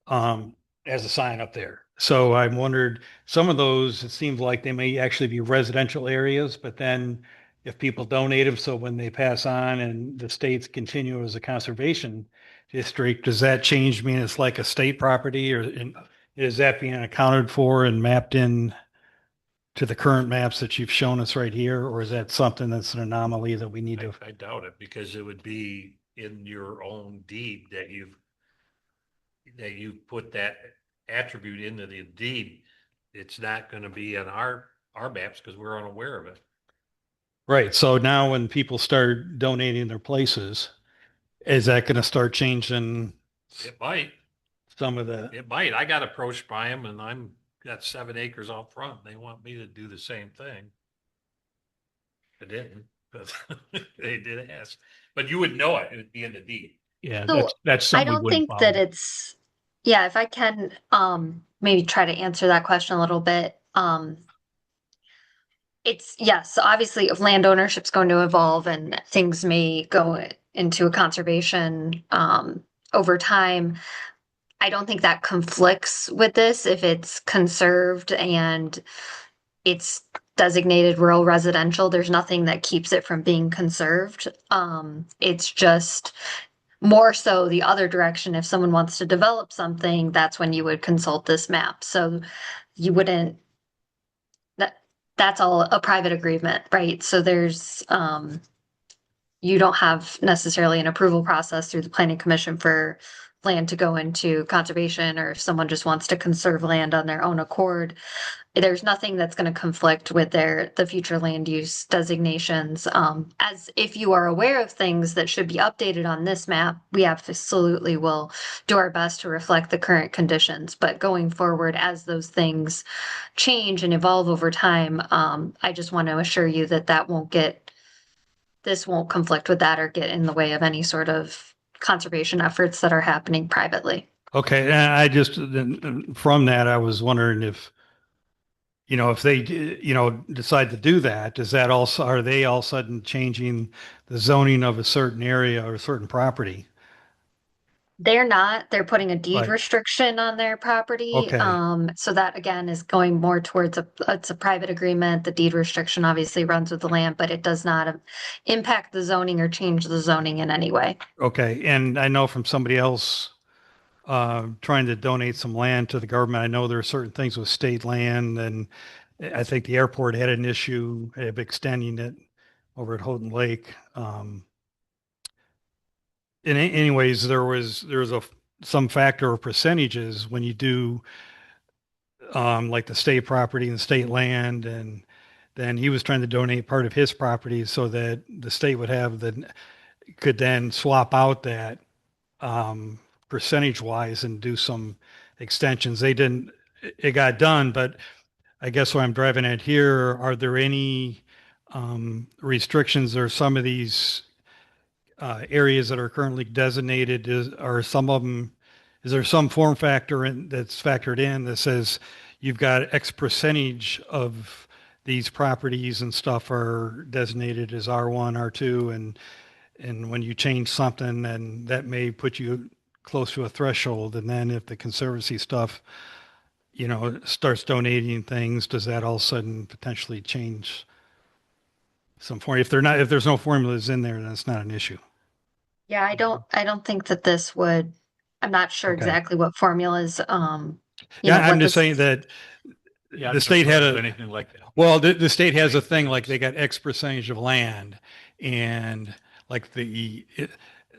As a sign up there. So I wondered, some of those, it seems like they may actually be residential areas, but then if people donate them, so when they pass on and the states continue as a conservation district, does that change mean it's like a state property, or is that being accounted for and mapped in to the current maps that you've shown us right here? Or is that something that's an anomaly that we need to? I doubt it, because it would be in your own deed that you put that attribute into the deed. It's not going to be on our maps because we're unaware of it. Right. So now when people start donating their places, is that going to start changing It might, some of the? I got approached by them and got 7 acres out front. They want me to do the same thing. I didn't, but they did ask, but you would know it. It would be in the deed. Yeah, So, that's I something we don't wouldn't think that follow. it's, yeah, if I can, maybe try to answer that question a little bit. It's, yes, obviously if land ownership's going to evolve and things may go into a conservation, over time. I don't think that conflicts with this if it's conserved and it's designated rural residential. There's nothing that keeps it from being conserved. It's just more so the other direction. If someone wants to develop something, that's when you would consult this map. So you wouldn't, that's all a private agreement, right? So there's, you don't have necessarily an approval process through the planning commission for land to go into conservation, or if someone just wants to conserve land on their own accord. There's nothing that's going to conflict with the future land use designations. As if you are aware of things that should be updated on this map, we absolutely will do our best to reflect the current conditions. But going forward, as those things change and evolve over time, I just want to assure you that this won't conflict with that or get in the way of any sort of conservation efforts that are happening privately. Okay, and I just, from that, I was wondering if, if they, decide to do that, does that also, are they all of a sudden changing the zoning of a certain area or a certain property? They're not, they're putting a deed Right. restriction on their property. Okay. So that again is going more towards it's a private agreement. The deed restriction obviously runs with the land, but it does not impact the zoning or change the zoning in any way. Okay, and I know from somebody else trying to donate some land to the government, I know there are certain things with state land, and I think the airport had an issue of extending it over at Houghton Lake. Anyways, there was some factor of percentages when you do like the state property and state land, and then he was trying to donate part of his property so that the state could then swap out that percentage wise and do some extensions. They didn't, it got done, but I guess what I'm driving at here, are there any restrictions or some of these areas that are currently designated, are some of them, is there some form factor that's factored in that says you've got X percentage of these properties and stuff are designated as R1, R2, and when you change something, then that may put you close to a threshold. And then if the conservancy stuff, starts donating things, does that all of a sudden potentially change some form? If there's no formulas in there, then it's not an issue. Yeah, I don't think that this would, I'm not sure Okay. exactly what formulas, Yeah, I'm what just saying that Yeah, the state had anything like that. well, the state has a thing like they got X percentage of land, and like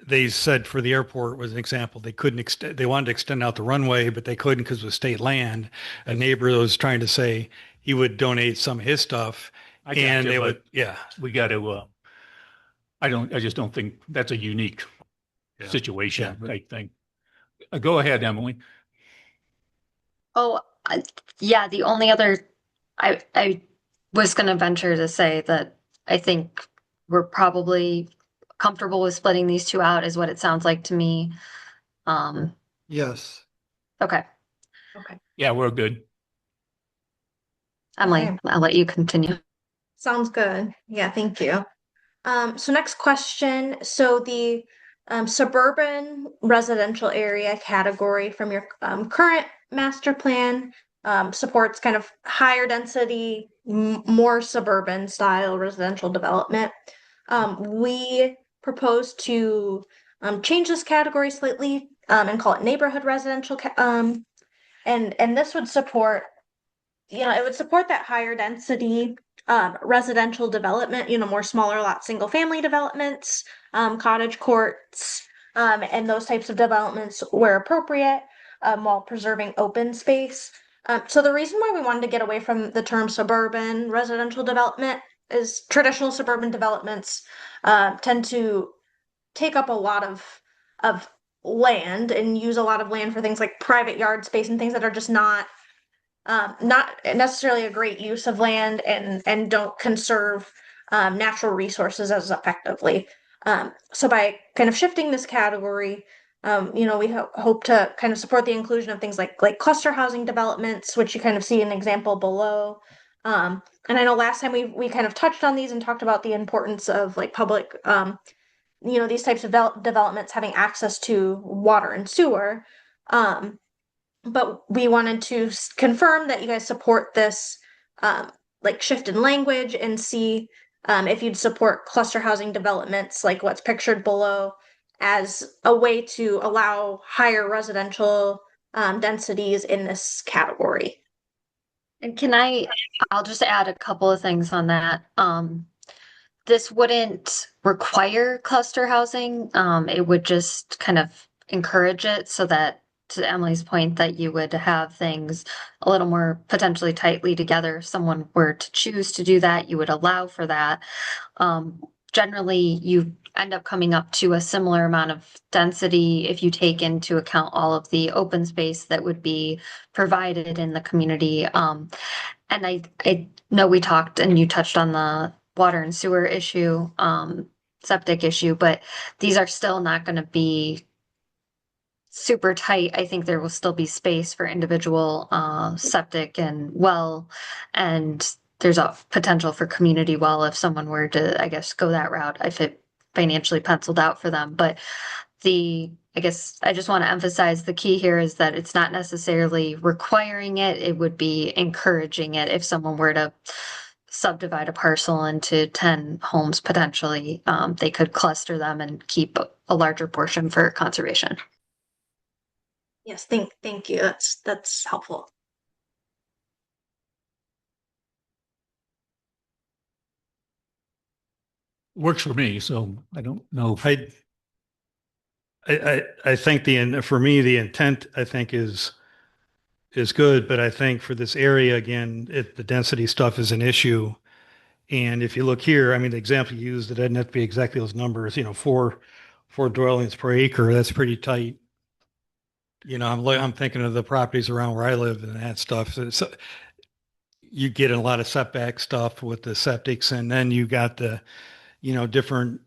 they said for the airport was an example, they couldn't extend, they wanted to extend out the runway, but they couldn't because it was state land. A neighbor was trying to say he would donate some of his stuff I got and you, they but would, yeah. we got to, I just don't think that's a unique Yeah. situation Yeah. type thing. Go ahead, Emily. Oh, yeah, the only other, I was gonna venture to say that I think we're probably comfortable with splitting these two out is what it sounds like to me. Yes. Okay, Yeah, we're good. Emily, Okay. I'll let you continue. Sounds good. Yeah, thank you. So next question. So the suburban residential area category from your current master plan supports kind of higher density, more suburban style residential development. We propose to change this category slightly and call it neighborhood residential. And this would support, it would support that higher density residential development, more smaller lot, single family developments, cottage courts, and those types of developments where appropriate, while preserving open space. So the reason why we wanted to get away from the term suburban residential development is traditional suburban developments tend to take up a lot of land and use a lot of land for things like private yard space and things that are just not necessarily a great use of land and don't conserve natural resources as effectively. So by kind of shifting this category, we hope to kind of support the inclusion of things like cluster housing developments, which you kind of see an example below. And I know last time we kind of touched on these and talked about the importance of like public, these types of developments having access to water and sewer. But we wanted to confirm that you guys support this like shift in language and see if you'd support cluster housing developments like what's pictured below as a way to allow higher residential densities in this category. And I'll just add a couple of things on that. This wouldn't require cluster housing. It would just kind of encourage it so that, to Emily's point, that you would have things a little more potentially tightly together. If someone were to choose to do that, you would allow for that. Generally, you end up coming up to a similar amount of density if you take into account all of the open space that would be provided in the community. And I know we talked and you touched on the water and sewer issue, septic issue, but these are still not going to be super tight. I think there will still be space for individual septic and well, and there's a potential for community well if someone were to, I guess, go that route if it financially penciled out for them. But I guess I just want to emphasize the key here is that it's not necessarily requiring it. It would be encouraging it if someone were to subdivide a parcel into 10 homes potentially. They could cluster them and keep a larger portion for conservation. Yes, thank you. That's helpful. Works for me, so I don't know. I think for me, the intent, I think is good, but I think for this area, again, the density stuff is an issue. And if you look here, I mean, the example you used, it doesn't have to be exactly those numbers, four dwellings per acre, that's pretty tight. I'm thinking of the properties around where I live and that stuff. So you get a lot of setback stuff with the septics, and then you got the, different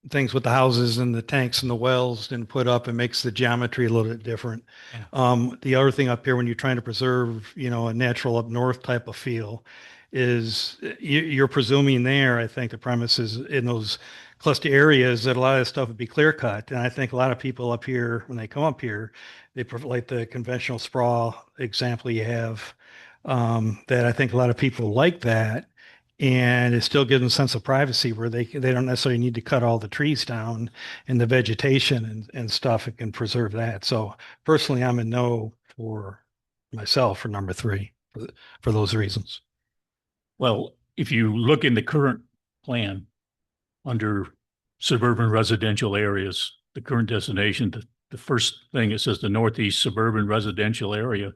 things with the houses and the tanks and the wells and put up and makes the geometry a little bit different. Yeah. The other thing up here, when you're trying to preserve, a natural up north type of feel, is you're presuming there, I think the premise is in those cluster areas that a lot of this stuff would be clear cut. And I think a lot of people up here, when they come up here, like the conventional sprawl example you have, that I think a lot of people like that. And it still gives them a sense of privacy where they don't necessarily need to cut all the trees down and the vegetation and stuff. It can preserve that. So personally, I'm a no for myself for number 3 for those reasons. Well, if you look in the current plan under suburban residential areas, the current destination, the first thing, it says the Northeast Suburban Residential Area.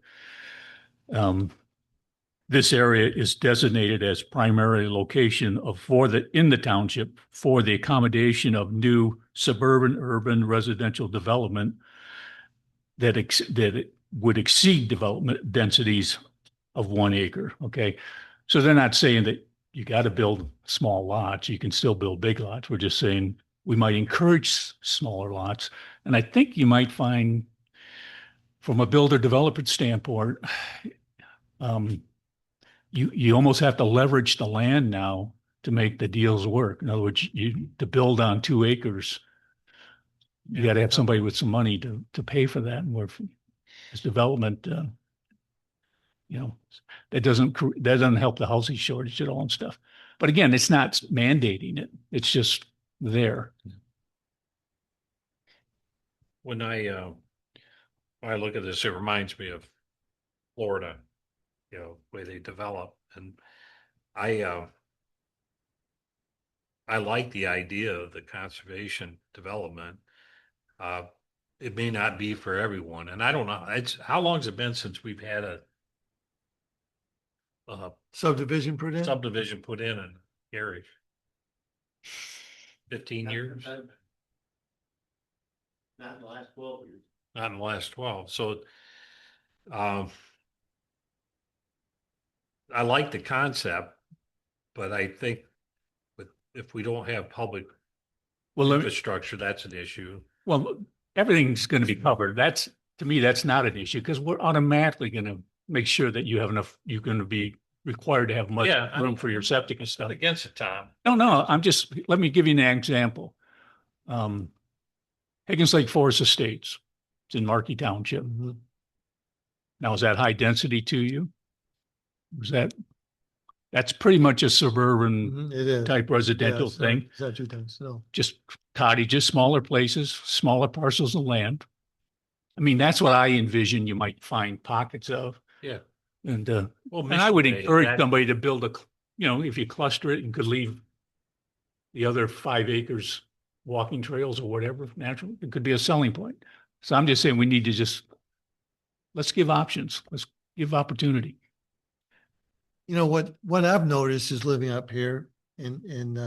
This area is designated as primary location in the township for the accommodation of new suburban urban residential development that it would exceed development densities of 1 acre. Okay. So they're not saying that you got to build small lots. You can still build big lots. We're just saying we might encourage smaller lots. And I think you might find from a builder developer standpoint, you almost have to leverage the land now to make the deals work. In other words, to build on 2 acres, you got to have somebody with some money to pay for that. And where this development, that doesn't help the housing shortage at all and stuff. But again, it's not mandating it. It's just there. When I look at this, it reminds me of Florida, where they develop, and I like the idea of the conservation development. It may not be for everyone, and I don't know. How long has it been since we've had a Subdivision put in? subdivision put in Gerrish? 15 years? Not in the last 12 years. Not in the last 12. So, I like the concept, but I think if we don't have public infrastructure, that's an issue. Well, everything's going to be covered. To me, that's not an issue because we're automatically going to make sure that you have enough, you're going to be required to have much room for your septic and stuff. Not against it, Tom. No, let me give you an example. Higgins Lake Forest Estates, it's in Markey Township. Mhm. Now, is that high density to you? That's pretty much a suburban Mhm, it is. type residential Yeah, thing. It's not 2 times, no. Just cottages, smaller places, smaller parcels of land. I mean, that's what I envision you might find pockets of. Yeah. And Well, I would Michigan, encourage somebody to build if you cluster it and could leave the other 5 acres walking trails or whatever, natural, it could be a selling point. So I'm just saying we need to let's give options. Let's give opportunity. What I've noticed is living up here in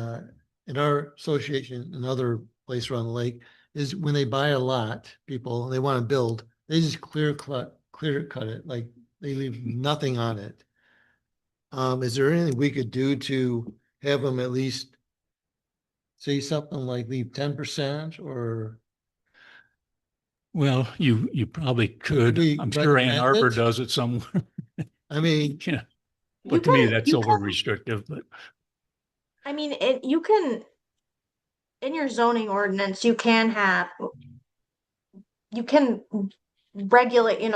our association, another place around the lake, is when they buy a lot, people, they want to build, they just clear cut it, like they leave nothing on it. Is there anything we could do to have them at least say something like leave 10% or? Well, you probably could. we I'm sure Ann recommend Arbor it? does it somewhere. I mean, Yeah. You But to me, can- that's you over can- restrictive, but I mean, you can, in your zoning ordinance, you can regulate,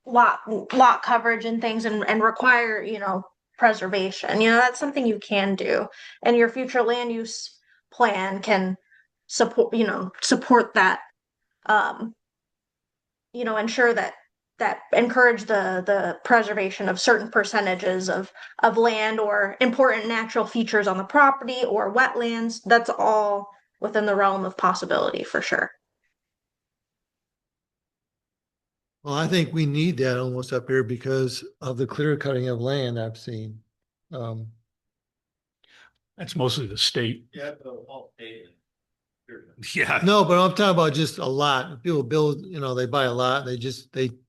lot coverage and things and require, preservation. That's something you can do. And your future land use plan can support that, ensure that encourage the preservation of certain percentages of land or important natural features on the property or wetlands. That's all within the realm of possibility for sure. well, I think we need that almost up here because of the clear cutting of land I've seen. that's mostly the state. Yeah, the whole data. Yeah. No, but I'm talking about just a lot. People build, they buy a lot, they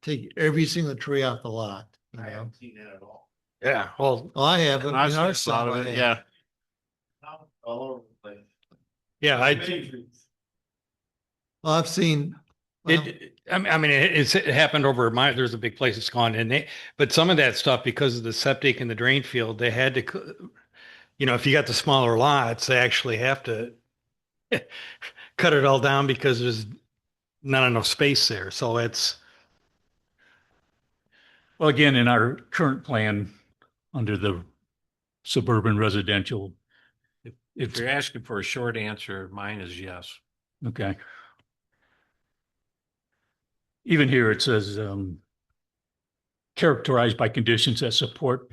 take every single tree off the lot. I haven't seen that at all. Yeah, well, Oh, I have. And I've seen a lot side, of I it, have. yeah. All over the place. yeah, Well, I've seen. well, I mean, it happened over there's a big place it's gone but some of that stuff, because of the septic and the drain field, they had to, if you got the smaller lots, they actually have to cut it all down because there's not enough space there. So Well, again, in our current plan, under the suburban residential, If it's you're asking for a short answer, mine is yes. okay. Even here, it says characterized by conditions that support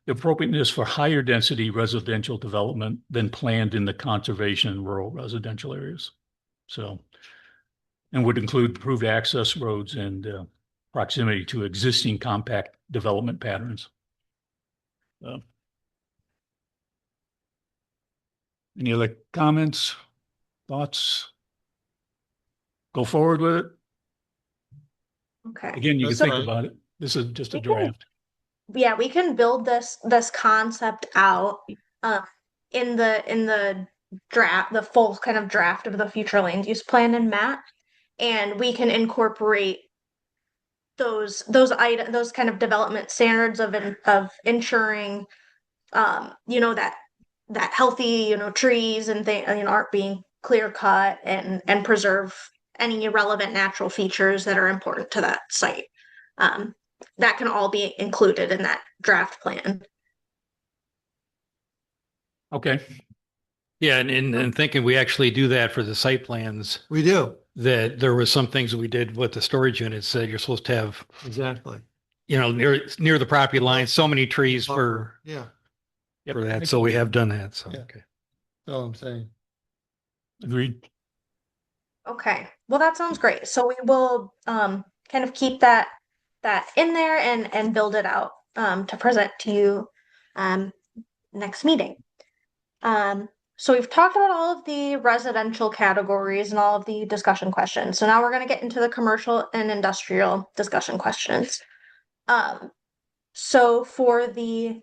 the appropriateness for higher density residential development than planned in the conservation and rural residential areas. So, and would include improved access roads and proximity to existing compact development patterns. Any other comments, thoughts? Go forward with it. Okay. Again, you can That's think fine. about it. This is just a We can- draft. Yeah, we can build this concept out in the draft, the full kind of draft of the future land use plan in Matt, and we can incorporate those kind of development standards of ensuring that healthy trees and things aren't being clear cut and preserve any irrelevant natural features that are important to that site. That can all be included in that draft plan. Okay. Yeah, and thinking we actually do that for the site plans, We do, that there was some things that we did with the storage units that you're supposed to have, exactly. near the property line, so many trees for Yeah, that. So we have done that. So, Yeah. okay. that's all I'm saying. Agreed. Okay, well, that sounds great. So we will kind of keep that in there and build it out to present to you next meeting. So we've talked about all of the residential categories and all of the discussion questions. So now we're going to get into the commercial and industrial discussion questions. So for the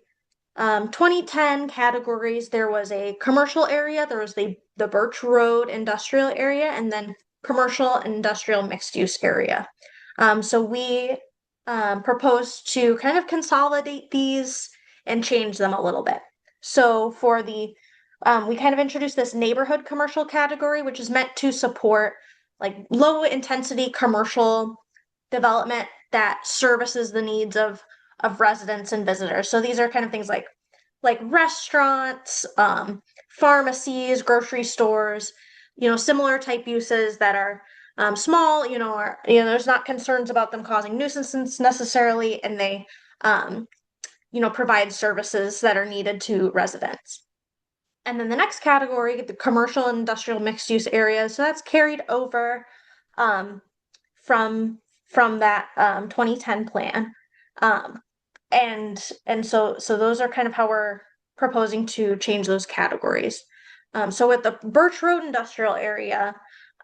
2010 categories, there was a commercial area, there was the Birch Road industrial area, and then commercial and industrial mixed use area. So we proposed to kind of consolidate these and change them a little bit. So for the we kind of introduced this neighborhood commercial category, which is meant to support like low intensity commercial development that services the needs of residents and visitors. So these are kind of things like restaurants, pharmacies, grocery stores, similar type uses that are small, or there's not concerns about them causing nuisances necessarily, and they provide services that are needed to residents. And then the next category, the commercial and industrial mixed use areas. So that's carried over from that 2010 plan. And so those are kind of how we're proposing to change those categories. So with the Birch Road industrial area,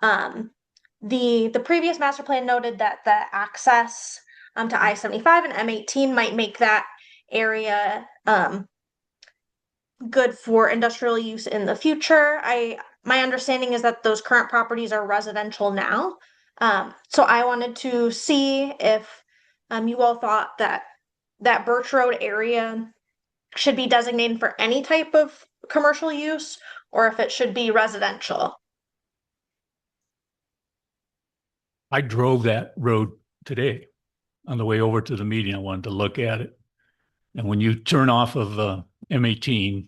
the previous master plan noted that the access to I-75 and M18 might make that area good for industrial use in the future. My understanding is that those current properties are residential now. So I wanted to see if you all thought that Birch Road area should be designated for any type of commercial use or if it should be residential. I drove that road today on the way over to the meeting. I wanted to look at it. And when you turn off of M18,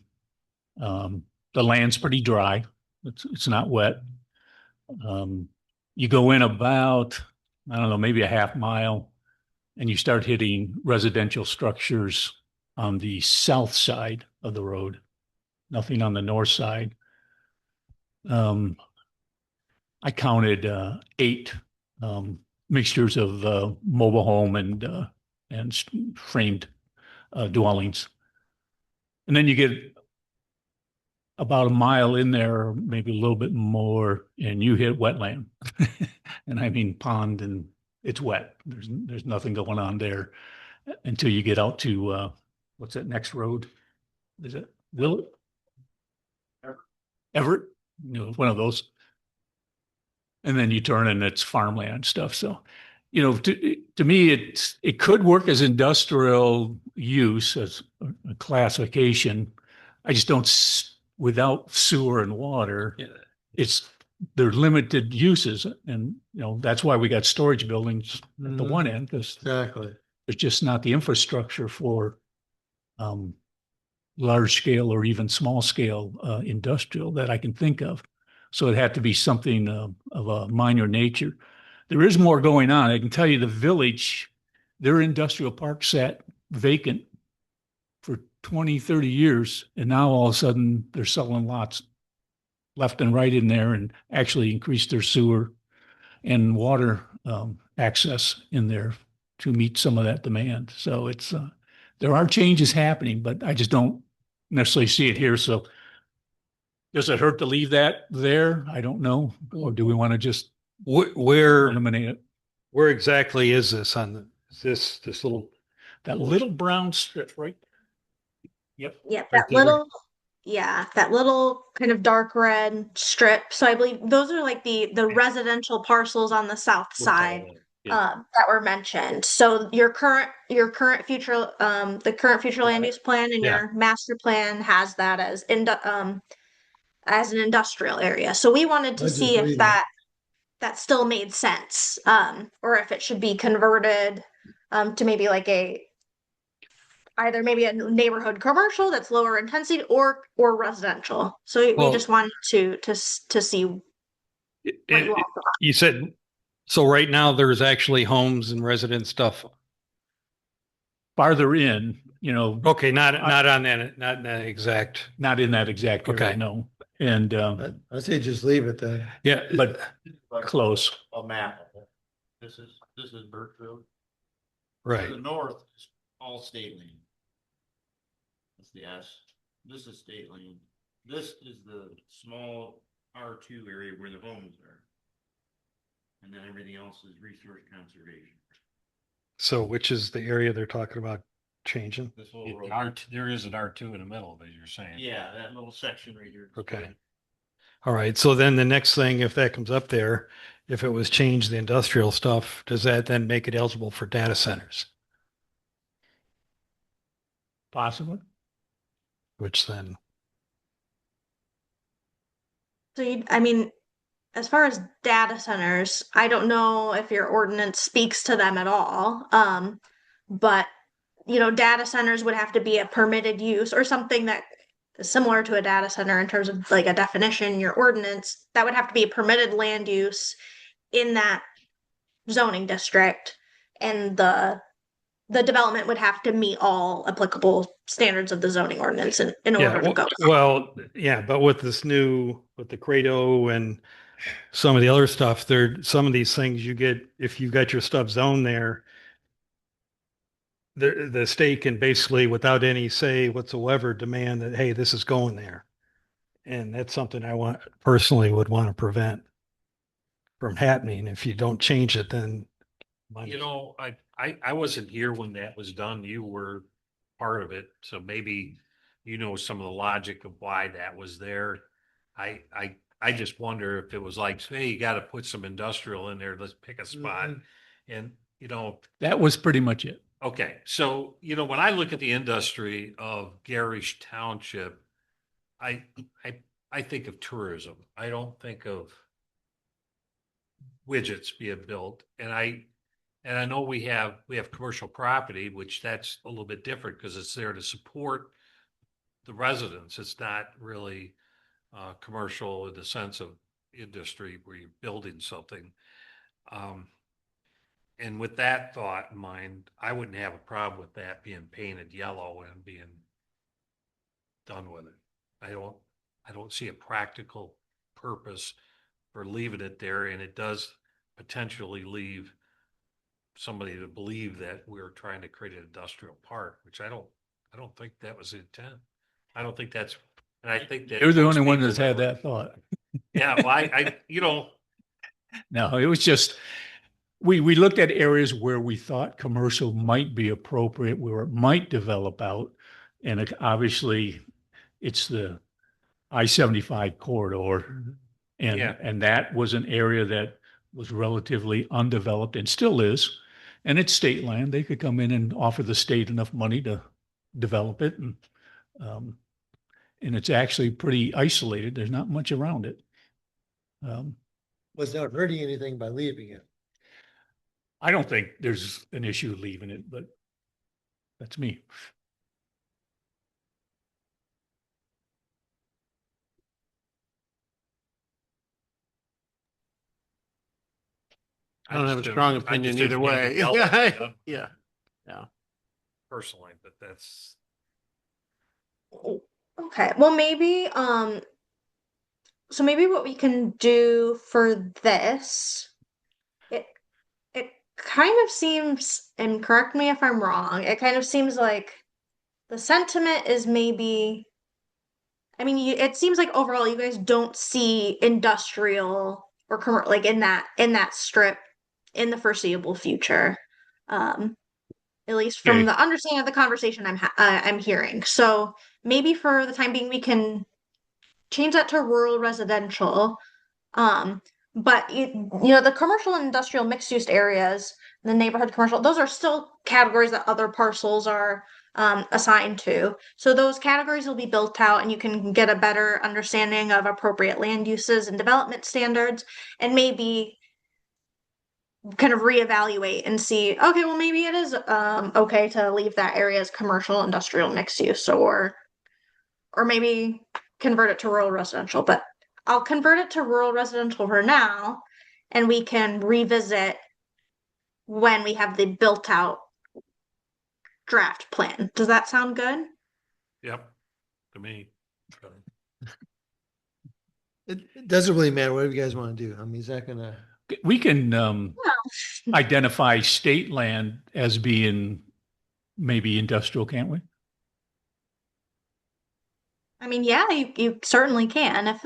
the land's pretty dry. It's not wet. You go in about, I don't know, maybe a half mile, and you start hitting residential structures on the south side of the road, nothing on the north side. I counted 8 mixtures of mobile home and framed dwellings. And then you get about a mile in there, maybe a little bit more, and you hit wetland. And I mean pond, and it's wet. There's nothing going on there until you get out to what's that next road? Is it Will Everett? One of those. And then you turn and it's farmland stuff. So, to me, it could work as industrial use as a classification. I just don't, without sewer and water, they're limited uses. And, that's why we got storage buildings at the one end, because Exactly. there's just not the infrastructure for large scale or even small scale industrial that I can think of. So it had to be something of a minor nature. There is more going on. I can tell you the village, their industrial park sat vacant for 20, 30 years. And now all of a sudden they're selling lots left and right in there and actually increased their sewer and water access in there to meet some of that demand. So it's, there are changes happening, but I just don't necessarily see it here. So does it hurt to leave that there? I don't know. Or do we want to just Where, eliminate it? where exactly is this on the, is this little, That little brown strip, right? Yep. Yeah, Right that there. little, yeah, that little kind of dark red strip. So I believe those are like the residential parcels on the south side that were mentioned. So your current future the current future land use plan and Yeah. your master plan has that as an industrial area. So we wanted to Let's see just if leave it. that still made sense, or if it should be converted to maybe like either maybe a neighborhood commercial that's lower intensity or residential. So we Well- just wanted to see what you all thought. You said, so right now there's actually homes and resident stuff. Farther in, you know, Okay, not on that, not in that exact. not in that exact area, Okay. no. And, I say just leave it then. Yeah, but close. A map. This is Birch Road. right. To the north is all state land. That's the S. This is state land. This is the small R2 area where the homes are. And then everything else is resource conservation. So which is the area they're talking about changing? This whole road. There is an R2 in the middle of it, you're saying. Yeah, that little section right here. Okay. All right. So then the next thing, if that comes up there, if it was changed the industrial stuff, does that then make it eligible for data centers? Possibly. Which then, So I mean, as far as data centers, I don't know if your ordinance speaks to them at all. But data centers would have to be a permitted use or something that is similar to a data center in terms of like a definition, your ordinance, that would have to be a permitted land use in that zoning district. And the development would have to meet all applicable standards of the zoning ordinance in yeah, order to go. well, yeah, but with this new, with the Credo and some of the other stuff, some of these things you get, if you got your stuff zoned there, the state can basically, without any say whatsoever, demand that, hey, this is going there. And that's something I personally would want to prevent from happening. If you don't change it, then. You know, I wasn't here when that was done. You were part of it. So maybe you know some of the logic of why that was there. I just wonder if it was like, hey, you got to put some industrial in there. Let's pick a spot. And, That was pretty much it. okay. So, when I look at the industry of Gerrish Township, I think of tourism. I don't think of widgets being built. And I know we have commercial property, which that's a little bit different because it's there to support the residents. It's not really commercial in the sense of industry where you're building something. And with that thought in mind, I wouldn't have a problem with that being painted yellow and being done with it. I don't see a practical purpose for leaving it there, and it does potentially leave somebody to believe that we're trying to create an industrial park, which I don't think that was the intent. I don't think that's, and I think that You're the most only one people that's had were- that thought. Yeah, well, No, it was just, we looked at areas where we thought commercial might be appropriate, where it might develop out. And obviously it's the I-75 corridor. Yeah. And that was an area that was relatively undeveloped and still is. And it's state land. They could come in and offer the state enough money to develop it. And it's actually pretty isolated. There's not much around it. Was not hurting anything by leaving it. I don't think there's an issue leaving it, but that's me. I don't have a just strong I opinion just either didn't way. yell at it, Yeah. personally, but that's, Okay, well, maybe, so maybe what we can do for this, it it kind of seems, and correct me if I'm wrong, it kind of seems like the sentiment is maybe, I mean, it seems like overall you guys don't see industrial or commercial like in that strip in the foreseeable future. Um, at least from Okay. the understanding of the conversation I'm hearing. So maybe for the time being we can change that to rural residential. Um, but the commercial and industrial mixed use areas, the neighborhood commercial, those are still categories that other parcels are assigned to. So those categories will be built out and you can get a better understanding of appropriate land uses and development standards and maybe kind of reevaluate and see, okay, well, maybe it is okay to leave that area as commercial, industrial mixed use, or maybe convert it to rural residential. But I'll convert it to rural residential for now, and we can revisit when we have the built out draft plan. Does that sound good? Yep, to me. It doesn't really matter. Whatever you guys want to do. I mean, is that gonna? We can Well, identify state land as being maybe industrial, can't we? I mean, yeah, you certainly can if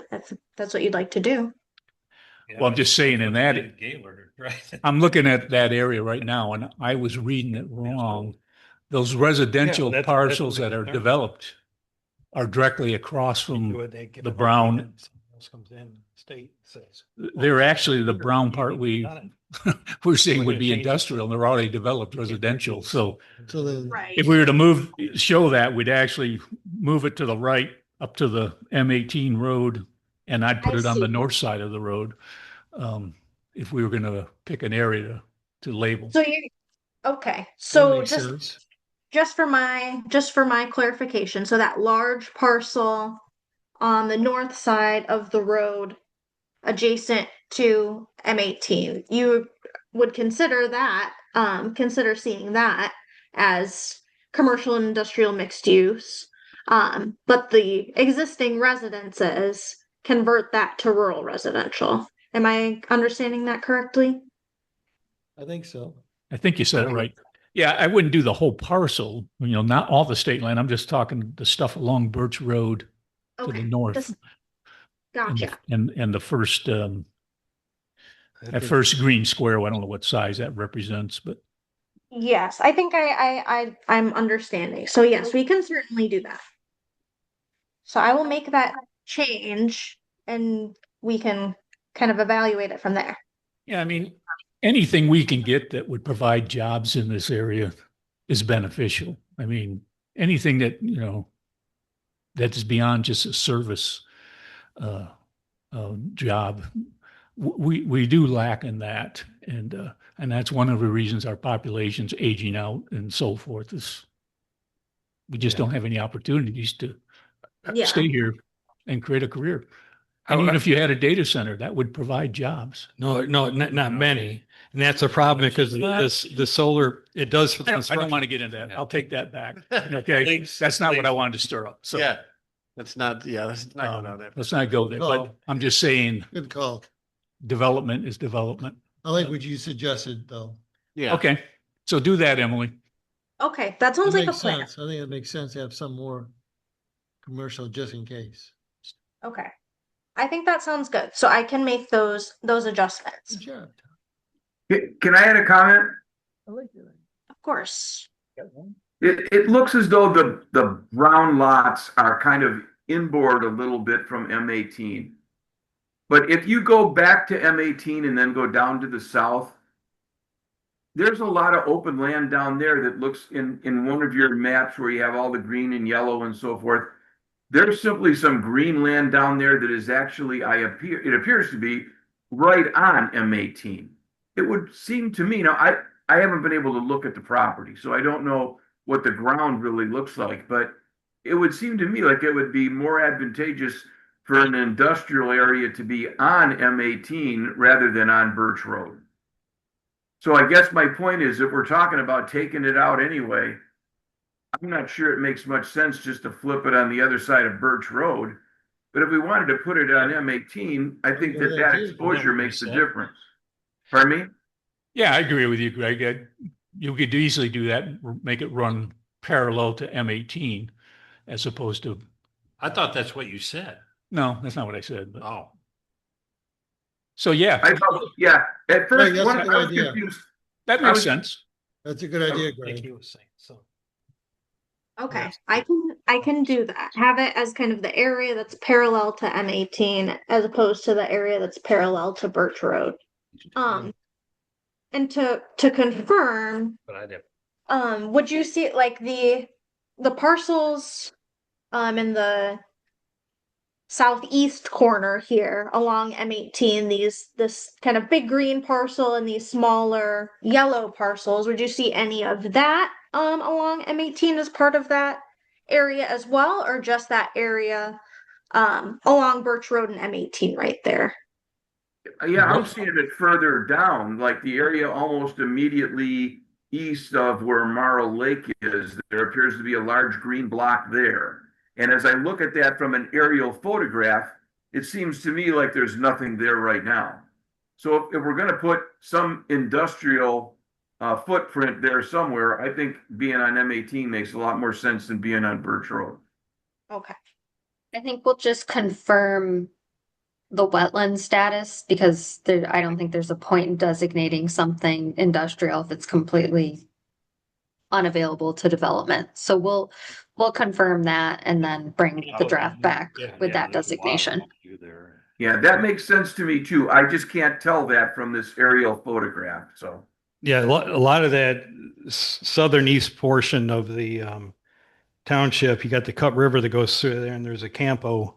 that's what you'd like to do. Well, I'm just saying in that, Gaylord, right? I'm looking at that area right now and I was reading it wrong. Those residential that's parcels the that are concern. developed are directly across from the brown. Comes in, state says. They're actually the brown part we're saying We're would gonna be change it. industrial and they're already developed residential. So So then, Right. if we were to show that, we'd actually move it to the right up to the M18 road and I'd put I it on the see. north side of the road. If we were going to pick an area to label. So you okay. that So makes sense. just for my clarification, so that large parcel on the north side of the road adjacent to M18, you would consider seeing that as commercial and industrial mixed use. But the existing residences convert that to rural residential. Am I understanding that correctly? I think so. I think you said it right. Yeah, I wouldn't do the whole parcel, not all the state land. I'm just talking the stuff along Birch Road to the Okay. north. Just gotcha. And the first, that first green square, I don't know what size that represents, but Yes, I think I'm understanding. So yes, we can certainly do that. So I will make that change and we can kind of evaluate it from there. yeah, I mean, anything we can get that would provide jobs in this area is beneficial. I mean, anything that, that is beyond just a service uh, job. We do lack in that, and that's one of the reasons our population's aging out and so forth. Is we just don't have any opportunities to Yeah. stay here and create a career. And even if you had a data center, that would provide jobs. No, not many. And that's a problem because the solar, it does. For I don't construction. want to get into that. I'll take that back. Okay, that's not what I wanted to stir up. So Yeah, let's not go down that. let's not go there. But I'm just saying, Good call. development is development. I like what you suggested, though. Yeah. Okay, so do that, Emily. Okay, that sounds That like a makes plan. sense. I think it makes sense to have some more commercial just in case. Okay. I think that sounds good. So I can make those adjustments. Good job. Can I add a comment? I like that. Of course. It looks as though the brown lots are kind of inboard a little bit from M18. But if you go back to M18 and then go down to the south, there's a lot of open land down there that looks in one of your maps where you have all the green and yellow and so forth. There's simply some green land down there that is actually, it appears to be right on M18. It would seem to me, now I haven't been able to look at the property, so I don't know what the ground really looks like, but it would seem to me like it would be more advantageous for an industrial area to be on M18 rather than on Birch Road. So I guess my point is, if we're talking about taking it out anyway, I'm not sure it makes much sense just to flip it on the other side of Birch Road. But if we wanted to put it on M18, I think that that exposure makes a difference. Pardon me? Yeah, I agree with you, Greg. You could easily do that, make it run parallel to M18 as opposed to, I thought that's what you said. no, that's not what I said, but, Oh, so yeah, I thought, yeah, at Greg, first, that's one, a I good was idea. confused. that I makes was- sense. That's a good idea, Like Greg. he was saying, so. Okay, I can do that. Have it as kind of the area that's parallel to M18 as opposed to the area that's parallel to Birch Road. And to confirm, but I didn't. would you see like the parcels in the southeast corner here along M18, this kind of big green parcel and these smaller yellow parcels, would you see any of that along M18 as part of that area as well, or just that area along Birch Road and M18 right there? Yeah, I'm seeing it further down, like the area almost immediately east of where Marl Lake is. There appears to be a large green block there. And as I look at that from an aerial photograph, it seems to me like there's nothing there right now. So if we're going to put some industrial footprint there somewhere, I think being on M18 makes a lot more sense than being on Birch Road. Okay. I think we'll just confirm the wetland status because I don't think there's a point in designating something industrial if it's completely unavailable to development. So we'll confirm that and then bring the draft back with that designation. Yeah, that makes sense to me too. I just can't tell that from this aerial photograph. So Yeah, a lot of that southern east portion of the township, you got the Cut River that goes through there, and there's a Campo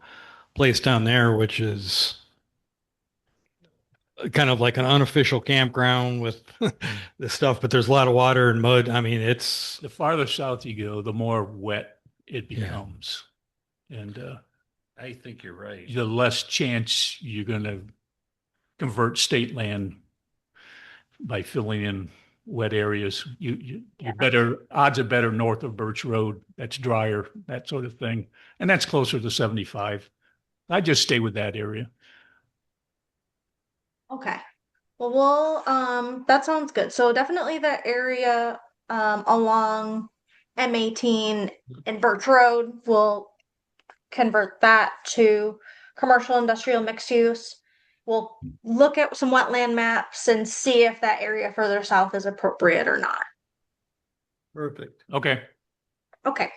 place down there, which is kind of like an unofficial campground with the stuff, but there's a lot of water and mud. I mean, it's The farther south you go, the more wet it Yeah. becomes. And I think you're right. the less chance you're going to convert state land by filling in wet areas. You're better, odds are better north of Birch Road. That's drier, that sort of thing. And that's closer to 75. I just stay with that area. Okay. Well, that sounds good. So definitely the area along M18 and Birch Road, will convert that to commercial industrial mixed use. We'll look at some wetland maps and see if that area further south is appropriate or not. Perfect. Okay. Okay.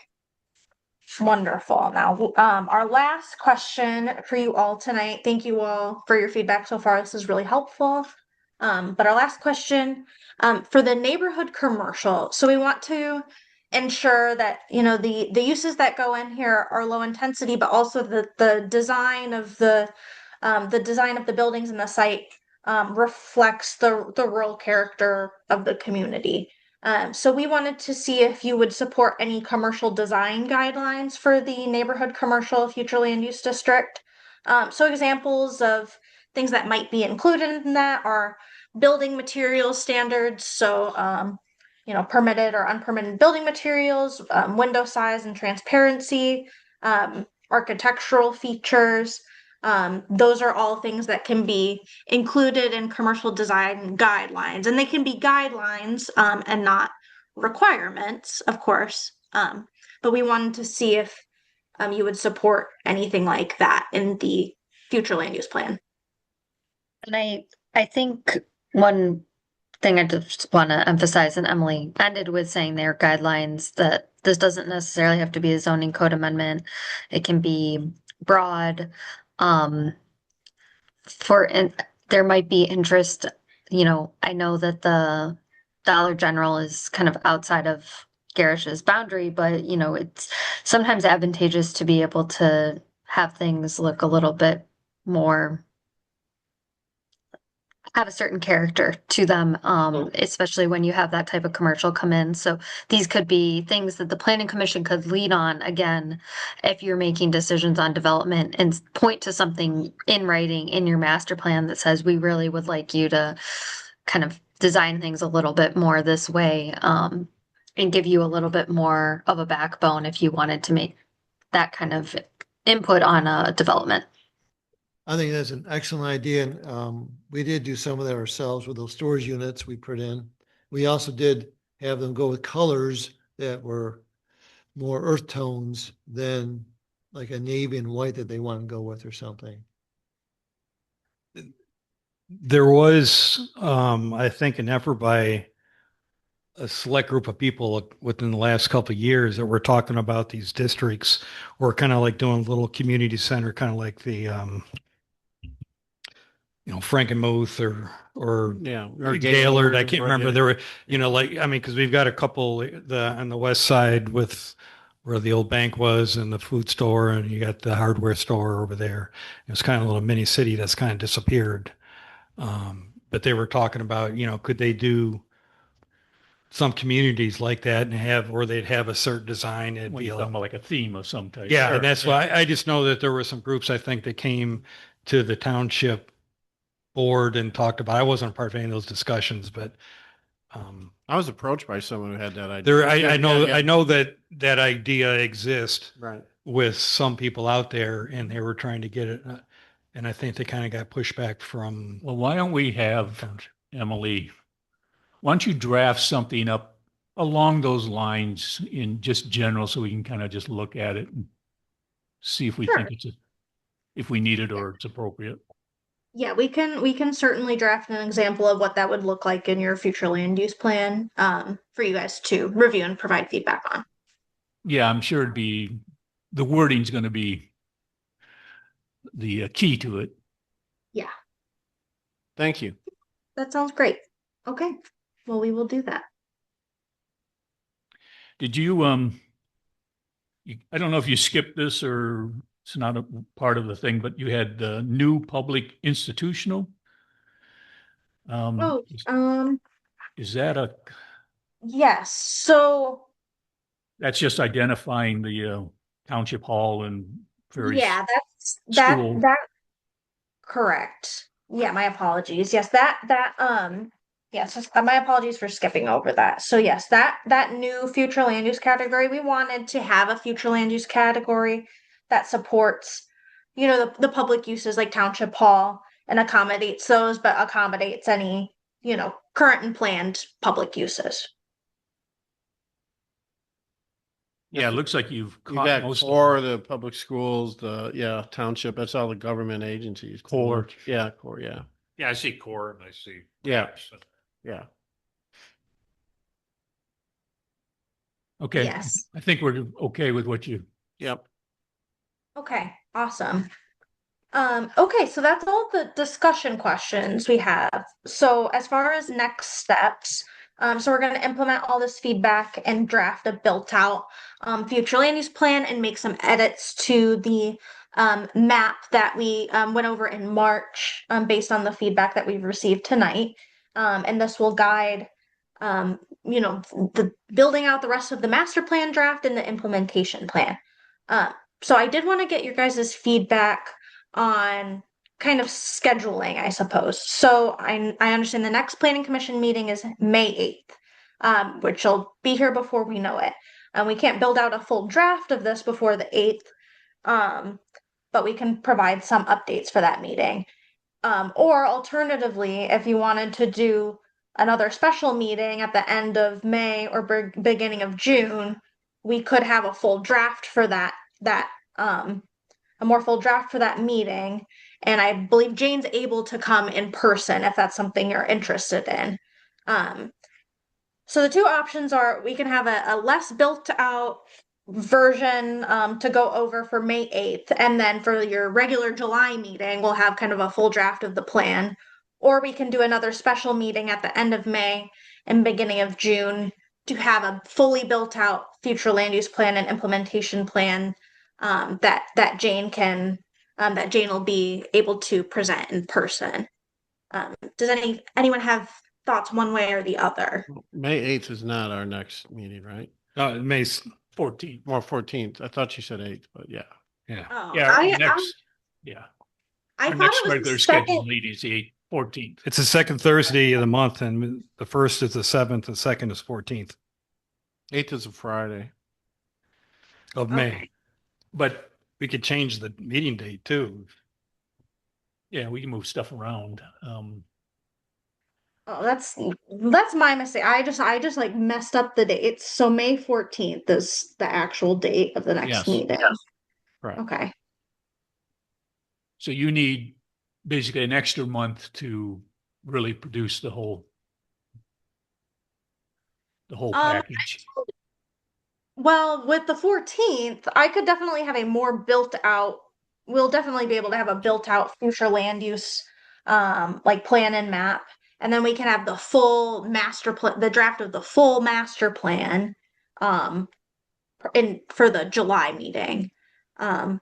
Wonderful. Now, our last question for you all tonight. Thank you all for your feedback so far. This is really helpful. But our last question, for the neighborhood commercial. So we want to ensure that, the uses that go in here are low intensity, but also the design of the buildings and the site reflects the rural character of the community. So we wanted to see if you would support any commercial design guidelines for the neighborhood commercial future land use district. So examples of things that might be included in that are building materials standards. So, permitted or unpermitted building materials, window size and transparency, architectural features. Those are all things that can be included in commercial design guidelines, and they can be guidelines and not requirements, of course. But we wanted to see if you would support anything like that in the future land use plan. And I think one thing I just want to emphasize, and Emily ended with saying their guidelines, that this doesn't necessarily have to be a zoning code amendment. It can be broad. There might be interest, I know that the Dollar General is kind of outside of Gerrish's boundary, but it's sometimes advantageous to be able to have things look a little bit more, have a certain character to them, especially when you have that type of commercial come in. So these could be things that the planning commission could lead on, again, if you're making decisions on development, and point to something in writing in your master plan that says, we really would like you to kind of design things a little bit more this way. and give you a little bit more of a backbone if you wanted to make that kind of input on a development. I think that's an excellent idea. And we did do some of that ourselves with those storage units we put in. We also did have them go with colors that were more earth tones than like a navy and white that they want to go with or something. There was, I think, an effort by a select group of people within the last couple of years that were talking about these districts, or kind of like doing a little community center, kind of like the, Frankenmuth or Yeah. Gaylord. I can't remember. Yeah. There were, like, I mean, because we've got a couple on the west side with where the old bank was and the food store, and you got the hardware store over there. It was kind of a little mini city that's kind of disappeared. But they were talking about, could they do some communities like that and where they'd have a certain design. It'd Well, be you're talking about like a theme of some type. yeah, Sure. and that's why I just know that there were some groups, I think, that came to the township board and talked about. I wasn't part of any of those discussions, but I was approached by someone who had that idea. there, Yeah, I know, yeah. I know that idea exists Right. with some people out there, and they were trying to get it, and I think they kind of got pushback from Well, why don't we have, Emily, why don't you draft something up along those lines in just general so we can kind of just look at it and see if we Sure. think if we need it or it's appropriate. Yeah, we can certainly draft an example of what that would look like in your future land use plan, for you guys to review and provide feedback on. Yeah, I'm sure the wording's going to be the key to it. Yeah, Thank you. that sounds great. Okay, well, we will do that. Did you, I don't know if you skipped this or it's not a part of the thing, but you had the new public institutional. Oh, Is that yes, so, that's just identifying the township hall and various yeah, school. that, correct. Yeah, my apologies. Yes, yes, my apologies for skipping over that. So yes, that new future land use category, we wanted to have a future land use category that supports, the public uses like township hall and accommodates those, but accommodates any, current and planned public uses. Yeah, it looks like you've You caught got most core, of the public schools, township, that's all the government agencies. Core. Yeah, core, yeah. Yeah, I see core and I see. Yeah. Yeah. Okay. Yes. I think we're okay with what you, Yep. Okay, awesome. Okay, so that's all the discussion questions we have. So as far as next steps, so we're going to implement all this feedback and draft a built out future land use plan and make some edits to the map that we went over in March based on the feedback that we've received tonight. And this will guide, the building out the rest of the master plan draft and the implementation plan. So I did want to get your guys' feedback on kind of scheduling, I suppose. So I understand the next planning commission meeting is May 8th, which will be here before we know it. And we can't build out a full draft of this before the 8th, but we can provide some updates for that meeting. Or alternatively, if you wanted to do another special meeting at the end of May or beginning of June, we could have a full draft for a more full draft for that meeting. And I believe Jane's able to come in person if that's something you're interested in. So the two options are we can have a less built out version to go over for May 8th. And then for your regular July meeting, we'll have kind of a full draft of the plan. Or we can do another special meeting at the end of May and beginning of June to have a fully built out future land use plan and implementation plan that Jane will be able to present in person. Does anyone have thoughts one way or the other? May 8th is not our next meeting, right? May 14th. Or 14th. I thought you said 8th, but yeah. yeah. Oh, Yeah, I our thought next it was regular the scheduled second. meeting is the 14th. It's the second Thursday of the month, and the first is the 7th, the second is 14th. 8th is a Friday. of Okay. May. But We could change the meeting date too. yeah, we can move stuff around. Oh, that's my mistake. I just like messed up the dates. So May 14th is the actual date of the next Yes. meeting. Correct. Okay. So you need basically an extra month to really produce the whole Um, package. well, with the 14th, I could definitely have a more built out, we'll definitely be able to have a built out future land use like plan and map. And then we can have the full master plan, the draft of the full master plan um in for the July meeting. Um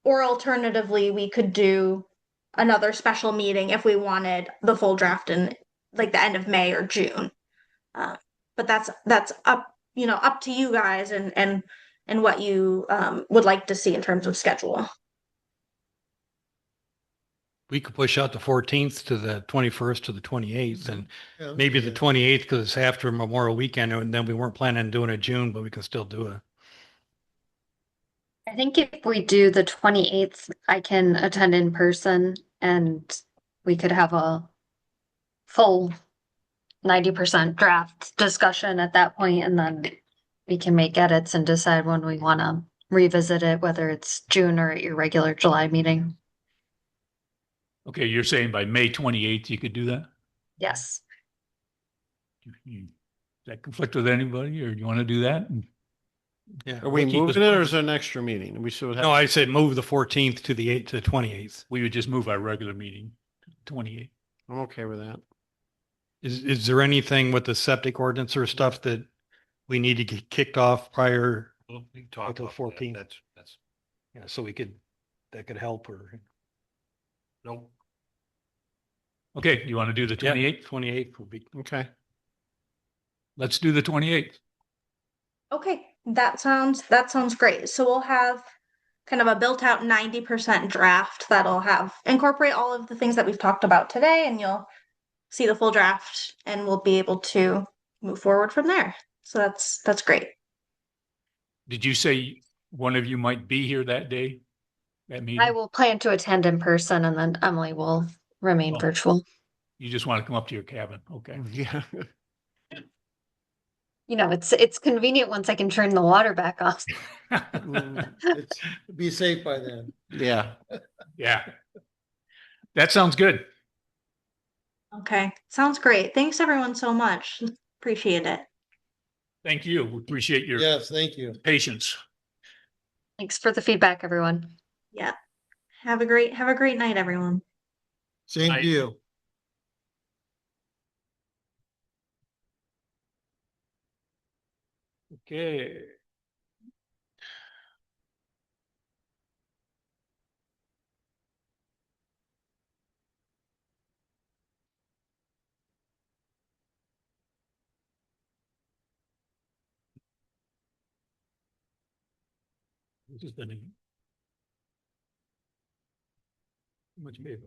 or alternatively, we could do another special meeting if we wanted the full draft in like the end of May or June. Uh, but that's up, up to you guys and what you would like to see in terms of schedule. We could push out the 14th to the 21st to the 28th and Yeah, maybe yeah. the 28th because it's after Memorial Weekend and then we weren't planning on doing it June, but we can still do it. I think if we do the 28th, I can attend in person and we could have a full 90% draft discussion at that point, and then we can make edits and decide when we want to revisit it, whether it's June or at your regular July meeting. Okay, you're saying by May 28th, you could do that? Yes. Does that conflict with anybody, or you want to do that? Yeah. Are we We'll keep moving us- it or is there an extra meeting? We should have. No, I said move the 14th to the 8th to the 28th. We would just move our regular meeting to 28th. I'm okay with that. Is there anything with the septic ordinance or stuff that we need to get kicked off prior? Well, we can talk Until about that. 14. That's, Yeah, so that could help or. no, Okay, you want to do the 28th? 28th will be. Okay. Let's do the 28th. Okay, that sounds great. So we'll have kind of a built out 90% draft that'll have incorporate all of the things that we've talked about today, and you'll see the full draft and we'll be able to move forward from there. So that's great. Did you say one of you might be here that day? That meeting? I will plan to attend in person and then Emily will remain Oh. virtual. You just want to come up to your cabin? Okay. Yeah. You know, it's convenient once I can turn the water back off. Be safe by then. Yeah. Yeah. That sounds good. Okay, sounds great. Thanks everyone so much. Appreciate it. Thank you. We appreciate your Yes, thank you. patience. Thanks for the feedback, everyone. Yeah. Have a great night, everyone. Same to you. Okay. This is the name. Much paper.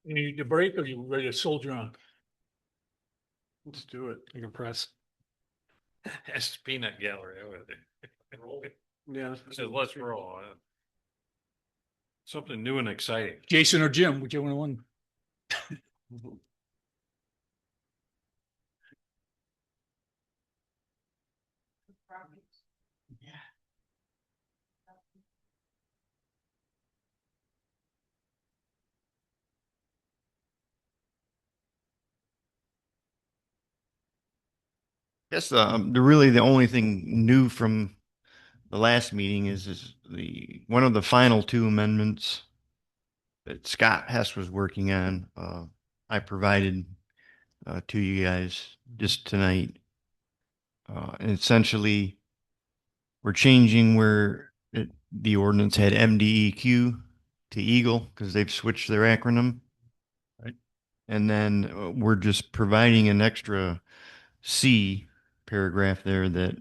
You need a break, or you ready to soldier on? Let's do it. You can press. that's peanut gallery over there. Yeah. So let's roll. Something new and exciting. Jason or Jim, whichever one. Guess the only thing new from the last meeting is one of the final two amendments that Scott Hess was working on. I provided to you guys just tonight. And essentially, we're changing where the ordinance had MDEQ to Eagle because they've switched their acronym. Right. And then we're just providing an extra C paragraph there that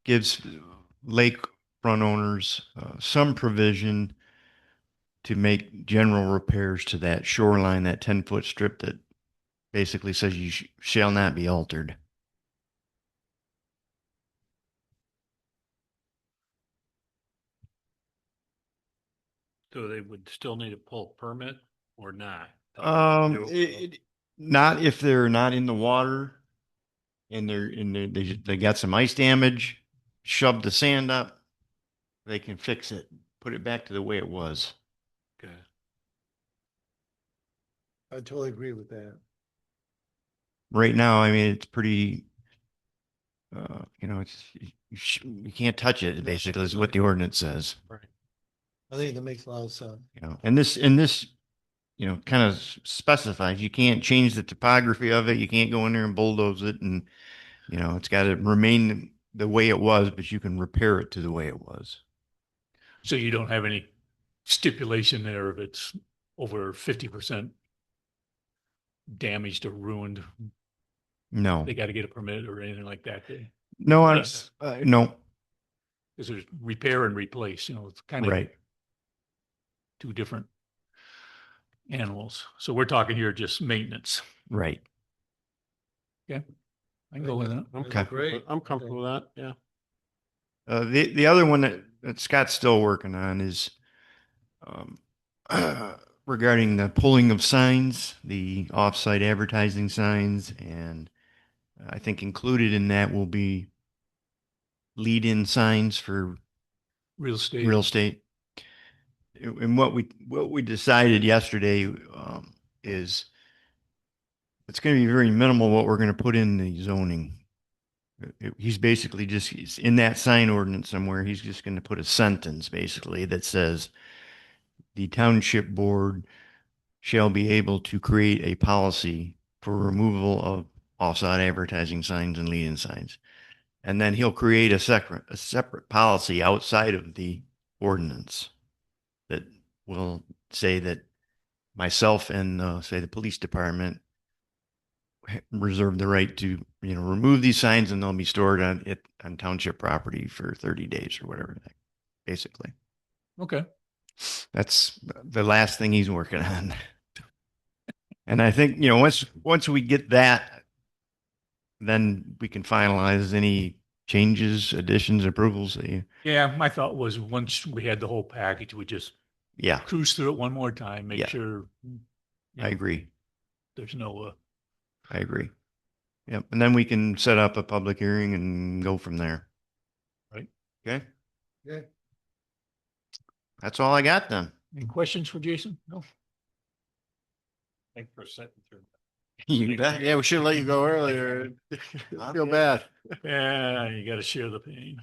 gives lakefront owners some provision to make general repairs to that shoreline, that 10-foot strip that basically says you shall not be altered. So they would still need a pull permit or not? Not if they're not in the water and they got some ice damage, shove the sand up, they can fix it, put it back to the way it was. Okay. I totally agree with that. Right now, I mean, it's pretty, it's, you can't touch it, basically, is what the ordinance says. Right. I think that makes a lot of sense. And this, kind of specifies you can't change the topography of it. You can't go in there and bulldoze it, and it's got to remain the way it was, but you can repair it to the way it was. So you don't have any stipulation there if it's over 50% damaged or ruined. No, They got to get a permit or anything like that. no, no. Because there's repair and replace, it's kind of Right. two different animals. So we're talking here just maintenance. Right. I can go with that. Okay. Great. I'm comfortable with that. Yeah. The other one that Scott's still working on is regarding the pulling of signs, the off-site advertising signs, and I think included in that will be lead-in signs for Real estate. real estate. And what we decided yesterday is it's going to be very minimal what we're going to put in the zoning. He's basically he's in that sign ordinance somewhere. He's just going to put a sentence basically that says the township board shall be able to create a policy for removal of off-site advertising signs and lead-in signs. And then he'll create a separate policy outside of the ordinance that will say that myself and say the police department reserve the right to remove these signs, and they'll be stored on township property for 30 days or whatever, basically. Okay. That's the last thing he's working on. And I think once we get that, then we can finalize any changes, additions, approvals. Yeah, my thought was once we had the whole package, we just cruise through it one more time, make sure. I agree. There's no. I agree. Yep. And then we can set up a public hearing and go from there. Right. Okay. Yeah. That's all I got then. Any questions for Jason? No. Thanks for sitting through. You bet. Yeah, we should let you go earlier. I feel bad. Yeah, you got to share the pain.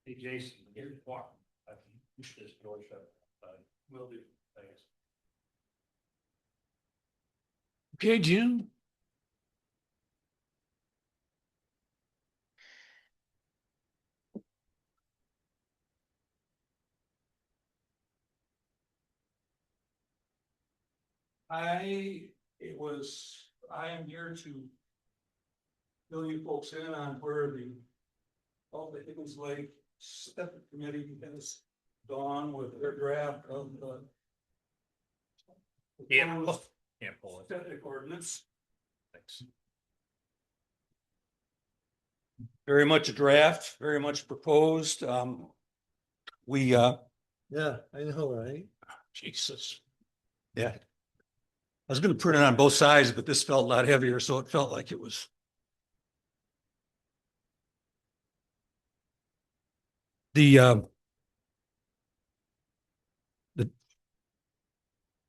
Hey, Jason, here's what. I think you should just go shut. Will do. Thanks. Okay, Jim. I am here to fill you folks in on where the Higgins Lake Step Committee has gone with their draft of the Can't pull it. septic ordinance. Thanks. Very much a draft, very much proposed. Yeah, I know, right? Jesus. Yeah. I was gonna print it on both sides, but this felt a lot heavier, so it felt like it was.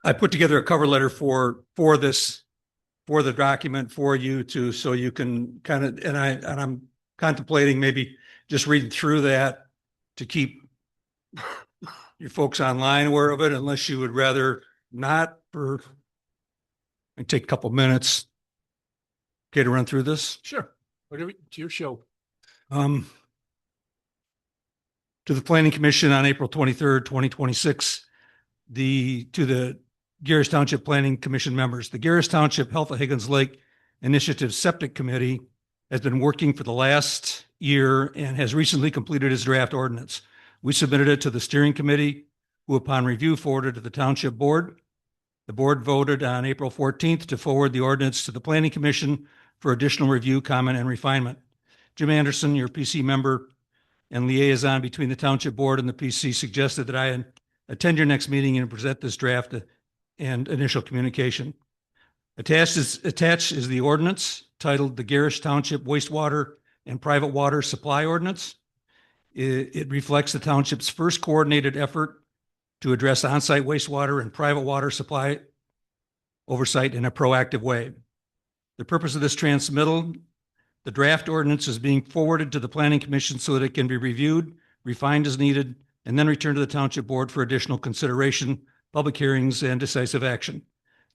I put together a cover letter for the document for you to, so you can kind of, and I'm contemplating maybe just reading through that to keep you folks online aware of it, unless you would rather not, and take a couple minutes. Okay, to run through this. Sure. Whatever, it's your show. Um, to the Planning Commission on April 23rd, 2026, to the Gerrish Township Planning Commission members, the Gerrish Township Health of Higgins Lake Initiative Septic Committee has been working for the last year and has recently completed its draft ordinance. We submitted it to the steering committee, who upon review forwarded to the township board. The board voted on April 14th to forward the ordinance to the Planning Commission for additional review, comment, and refinement. Jim Anderson, your PC member and liaison between the township board and the PC, suggested that I attend your next meeting and present this draft and initial communication. Attached is the ordinance titled the Gerrish Township Wastewater and Private Water Supply Ordinance. It reflects the township's first coordinated effort to address on-site wastewater and private water supply oversight in a proactive way. The purpose of this transmittal, the draft ordinance is being forwarded to the Planning Commission so that it can be reviewed, refined as needed, and then returned to the Township Board for additional consideration, public hearings, and decisive action.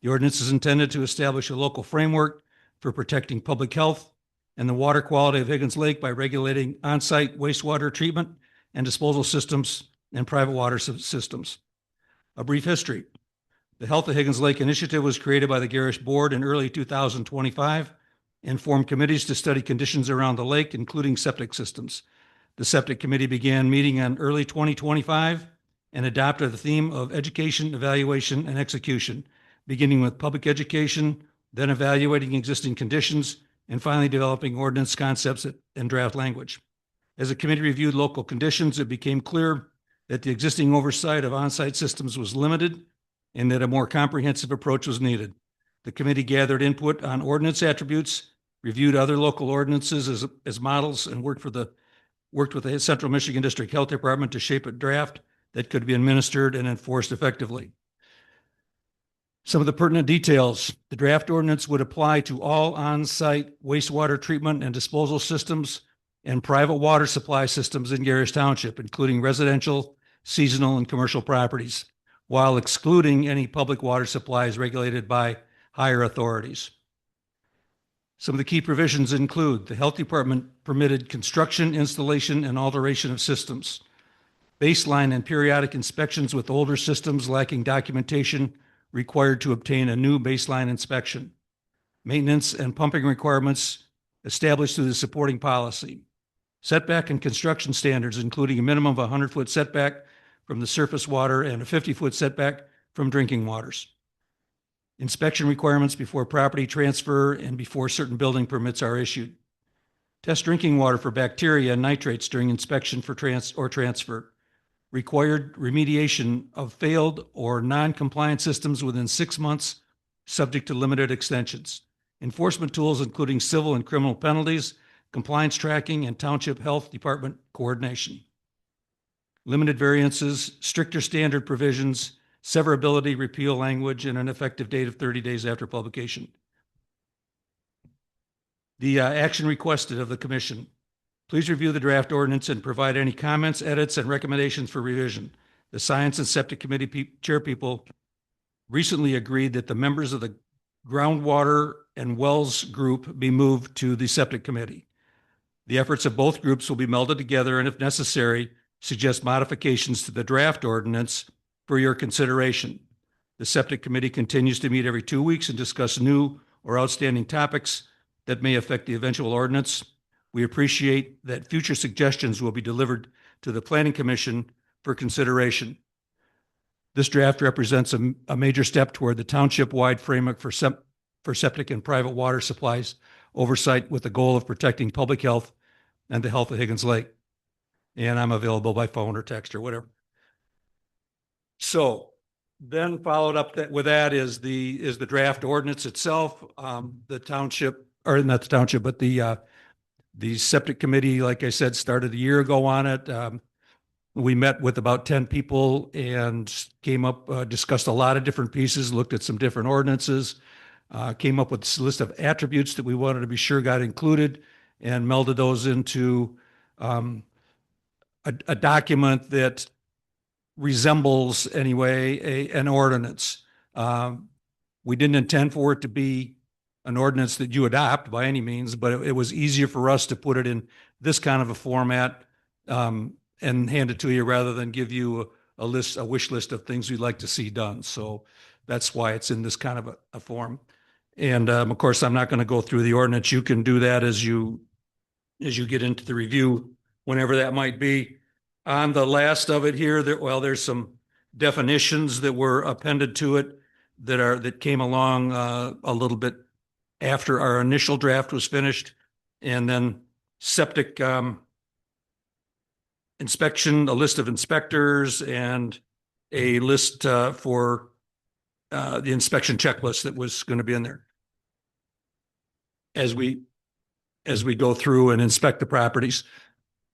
The ordinance is intended to establish a local framework for protecting public health and the water quality of Higgins Lake by regulating on-site wastewater treatment and disposal systems and private water systems. A brief history. The Health of Higgins Lake Initiative was created by the Gerrish Board in early 2025 and formed committees to study conditions around the lake, including septic systems. The Septic Committee began meeting in early 2025 and adopted the theme of education, evaluation, and execution, beginning with public education, then evaluating existing conditions, and finally developing ordinance concepts and draft language. As the committee reviewed local conditions, it became clear that the existing oversight of on-site systems was limited and that a more comprehensive approach was needed. The committee gathered input on ordinance attributes, reviewed other local ordinances as models, and worked with the Central Michigan District Health Department to shape a draft that could be administered and enforced effectively. Some of the pertinent details. The draft ordinance would apply to all on-site wastewater treatment and disposal systems and private water supply systems in Gerrish Township, including residential, seasonal, and commercial properties, while excluding any public water supplies regulated by higher authorities. Some of the key provisions include the Health Department permitted construction, installation, and alteration of systems, baseline and periodic inspections with older systems lacking documentation required to obtain a new baseline inspection, maintenance and pumping requirements established through the supporting policy, setback and construction standards, including a minimum of 100-foot setback from the surface water and a 50-foot setback from drinking waters, inspection requirements before property transfer and before certain building permits are issued, test drinking water for bacteria and nitrates during inspection for transfer, required remediation of failed or non-compliant systems within 6 months, subject to limited extensions, enforcement tools including civil and criminal penalties, compliance tracking, and Township Health Department coordination, limited variances, stricter standard provisions, severability, repeal language, and an effective date of 30 days after publication. The action requested of the commission. Please review the draft ordinance and provide any comments, edits, and recommendations for revision. The Science and Septic Committee chairpeople recently agreed that the members of the Groundwater and Wells Group be moved to the Septic Committee. The efforts of both groups will be melded together and, if necessary, suggest modifications to the draft ordinance for your consideration. The Septic Committee continues to meet every 2 weeks and discuss new or outstanding topics that may affect the eventual ordinance. We appreciate that future suggestions will be delivered to the Planning Commission for consideration. This draft represents a major step toward the township-wide framework for septic and private water supplies oversight with the goal of protecting public health and the health of Higgins Lake. And I'm available by phone or text or whatever. So then followed up with that is the draft ordinance itself. The township, or not the township, but the septic committee, like I said, started a year ago on it. We met with about 10 people and came up, discussed a lot of different pieces, looked at some different ordinances, came up with a list of attributes that we wanted to be sure got included, and melded those into a document that resembles anyway, an ordinance. We didn't intend for it to be an ordinance that you adopt by any means, but it was easier for us to put it in this kind of a format, and hand it to you rather than give you a wish list of things we'd like to see done. So that's why it's in this kind of a form. And, of course, I'm not going to go through the ordinance. You can do that as you get into the review, whenever that might be. On the last of it here, there's some definitions that were appended to it that came along a little bit after our initial draft was finished. And then septic inspection, a list of inspectors, and a list for the inspection checklist that was going to be in there as we go through and inspect the properties.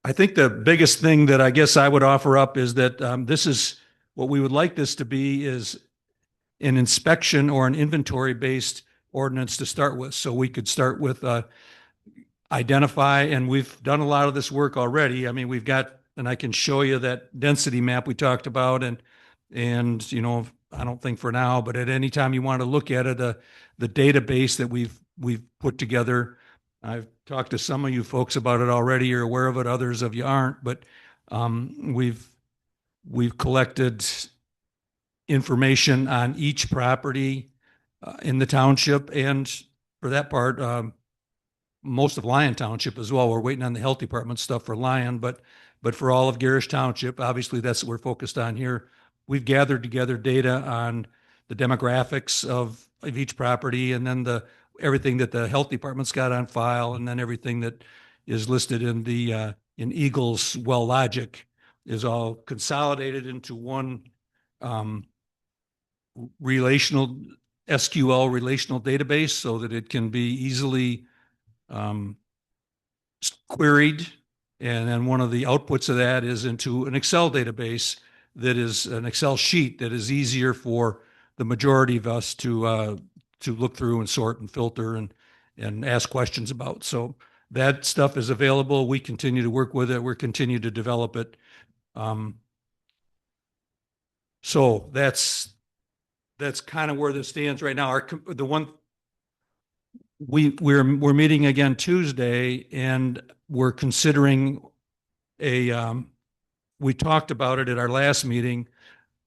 I think the biggest thing that I guess I would offer up is that this is what we would like this to be, is an inspection or an inventory based ordinance to start with. So we could start with identify, and we've done a lot of this work already. I mean, we've got, and I can show you that density map we talked about, and I don't think for now, but at any time you want to look at it, the database that we've put together. I've talked to some of you folks about it already. You're aware of it. Others of you aren't, but we've collected information on each property in the township, and for that part, most of Lyon Township as well. We're waiting on the health department stuff for Lyon, but for all of Gerrish Township, obviously that's what we're focused on here. We've gathered together data on the demographics of each property, and then everything that the health department's got on file, and then everything that is listed in Eagle's Well Logic is all consolidated into one relational SQL relational database, so that it can be easily queried. And then one of the outputs of that is into an Excel database that is an Excel sheet that is easier for the majority of us to look through and sort and filter and ask questions about. So that stuff is available. We continue to work with it. We're continue to develop it. So that's kind of where this stands right now. We're meeting again Tuesday, and we're considering we talked about it at our last meeting,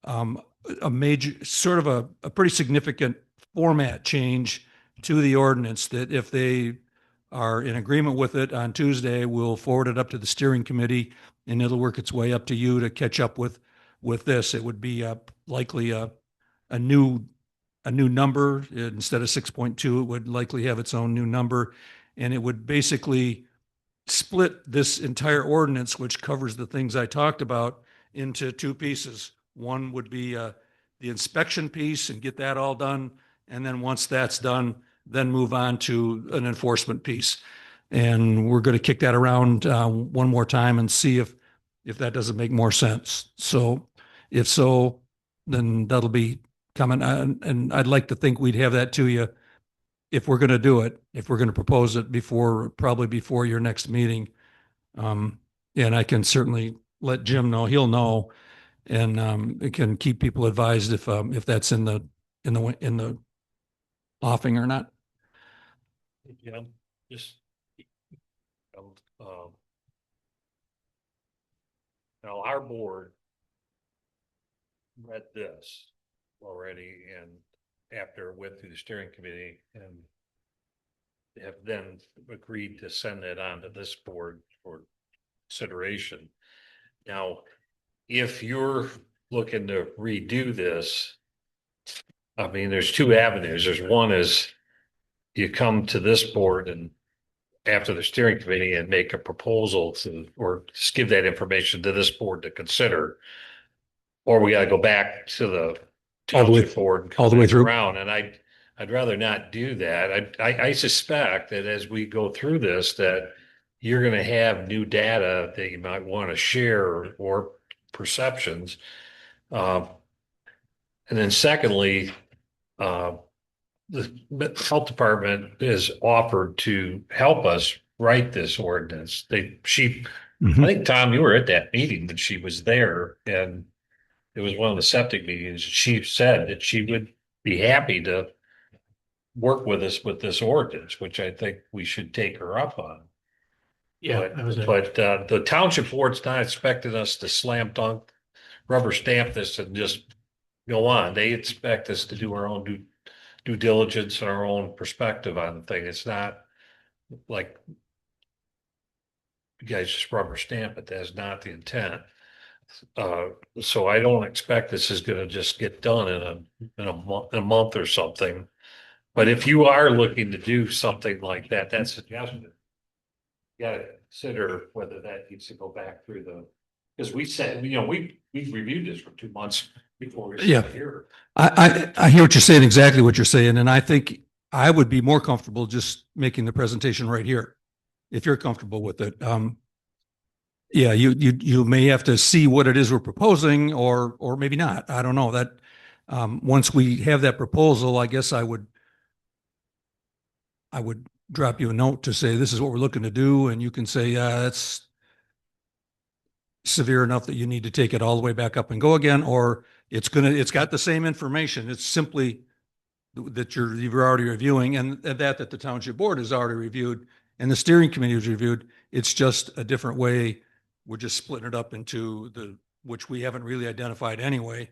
a major sort of a pretty significant format change to the ordinance, that if they are in agreement with it on Tuesday, we'll forward it up to the steering committee, and it'll work its way up to you to catch up with this. It would be likely a new number. Instead of 6.2, it would likely have its own new number, and it would basically split this entire ordinance, which covers the things I talked about, into two pieces. One would be the inspection piece, and get that all done. And then once that's done, then move on to an enforcement piece. And we're going to kick that around one more time and see if that doesn't make more sense. So if so, then that'll be coming. And I'd like to think we'd have that to you if we're going to do it, if we're going to propose it probably before your next meeting. And I can certainly let Jim know. He'll know, and it can keep people advised if that's in the offing or not. Yeah, just now our board read this already, and after it went through the steering committee, and have then agreed to send it on to this board for consideration. Now, if you're looking to redo this, I mean, there's two avenues. There's one is you come to this board and after the steering committee and make a proposal or just give that information to this board to consider, or we got to go back to the township board and all the way through around. And I'd rather not do that. I suspect that as we go through this, that you're going to have new data that you might want to share or perceptions. And then secondly, the health department is offered to help us write this ordinance. I think, Tom, you were at that meeting that she was there, and it was one of the septic meetings. She said that she would be happy to work with us with this ordinance, which I think we should take her up on. Yeah, that was it. But the township board's not expecting us to slam dunk, rubber stamp this and just go on. They expect us to do our own due diligence and our own perspective on the thing. It's not like you guys just rubber stamp it. That's not the intent. So I don't expect this is gonna just get done in a month or something. But if you are looking to do something like that, that's suggestion. You gotta consider whether that needs to go back through because we said, we reviewed this for 2 months before we Yeah. started here. I hear what you're saying, exactly what you're saying, and I think I would be more comfortable just making the presentation right here, if you're comfortable with it. Yeah, you may have to see what it is we're proposing, or maybe not. I don't know that. Once we have that proposal, I guess I would drop you a note to say, this is what we're looking to do, and you can say, that's severe enough that you need to take it all the way back up and go again, or it's got the same information. It's simply that you're already reviewing, and that the township board has already reviewed and the steering committee has reviewed. It's just a different way. We're just splitting it up into which we haven't really identified anyway.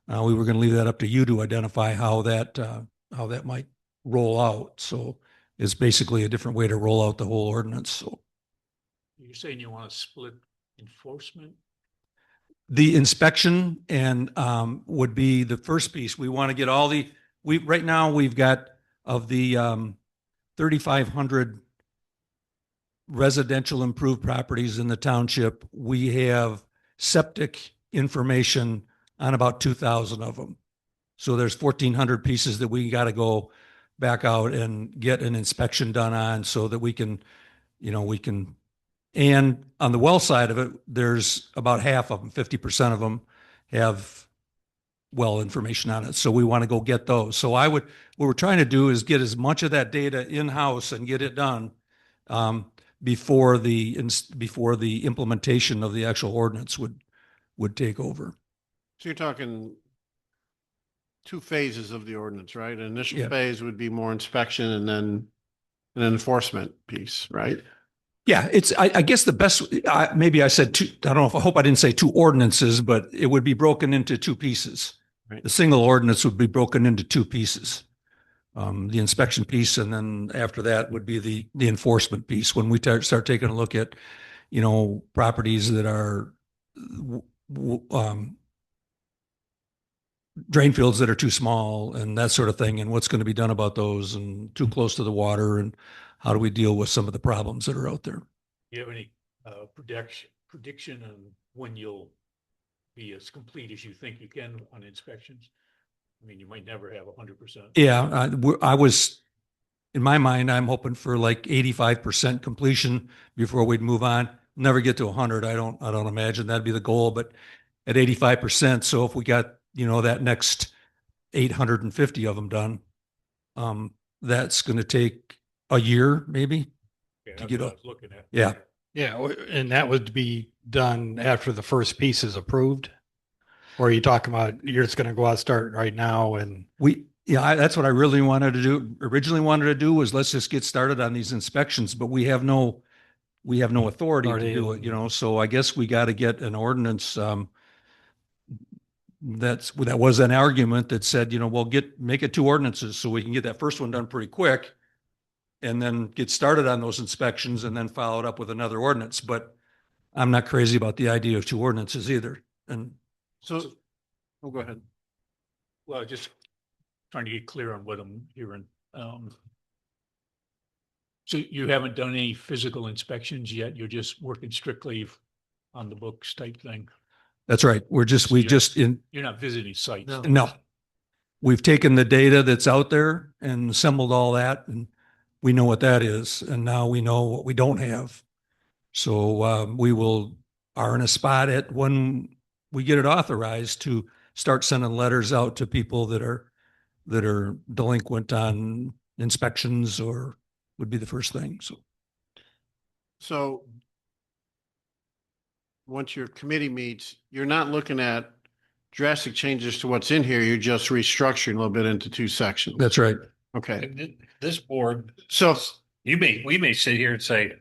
We were going to leave that up to you to identify how that might roll out. So it's basically a different way to roll out the whole ordinance. So You're saying you want to split enforcement? the inspection and would be the first piece. We want to get all right now we've got of the 3,500 residential improved properties in the township, we have septic information on about 2,000 of them. So there's 1,400 pieces that we got to go back out and get an inspection done on, so that we can, and on the well side of it, there's about half of them, 50% of them have well information on it. So we want to go get those. So what we're trying to do is get as much of that data in-house and get it done before the implementation of the actual ordinance would take over. So you're talking 2 phases of the ordinance, right? An initial Yeah. phase would be more inspection, and then an enforcement piece, right? Yeah, I guess the best, maybe I said 2, I don't know, I hope I didn't say 2 ordinances, but it would be broken into 2 pieces. Right. The single ordinance would be broken into 2 pieces. The inspection piece, and then after that would be the enforcement piece. When we start taking a look at, properties that are drain fields that are too small and that sort of thing, and what's going to be done about those, and too close to the water, and how do we deal with some of the problems that are out there? Do you have any prediction on when you'll be as complete as you think you can on inspections? I mean, you might never have 100%. Yeah, I was, in my mind, I'm hoping for like 85% completion before we'd move on. Never get to 100. I don't imagine that'd be the goal, but at 85%. So if we got, that next 850 of them done, that's going to take a year maybe. Yeah, to that's get what I up. was looking at. Yeah. Yeah, and that would be done after the first piece is approved? Or are you talking about you're just going to go out, start right now and? That's what I really originally wanted to do was let's just get started on these inspections, but we have no authority to do it, so I guess we got to get an ordinance. That was an argument that said, we'll make it 2 ordinances so we can get that first one done pretty quick and then get started on those inspections and then follow it up with another ordinance. But I'm not crazy about the idea of 2 ordinances either. And So, go ahead. Well, just trying to get clear on what I'm hearing. So you haven't done any physical inspections yet? You're just working strictly on the books type thing? that's right. You're not visiting sites? No. We've taken the data that's out there and assembled all that, and we know what that is. And now we know what we don't have. So we are in a spot at when we get it authorized to start sending letters out to people that are delinquent on inspections, or would be the first thing. So once your committee meets, you're not looking at drastic changes to what's in here. You're just restructuring a little bit into two sections. That's right. Okay. This board, So, we may sit here and say,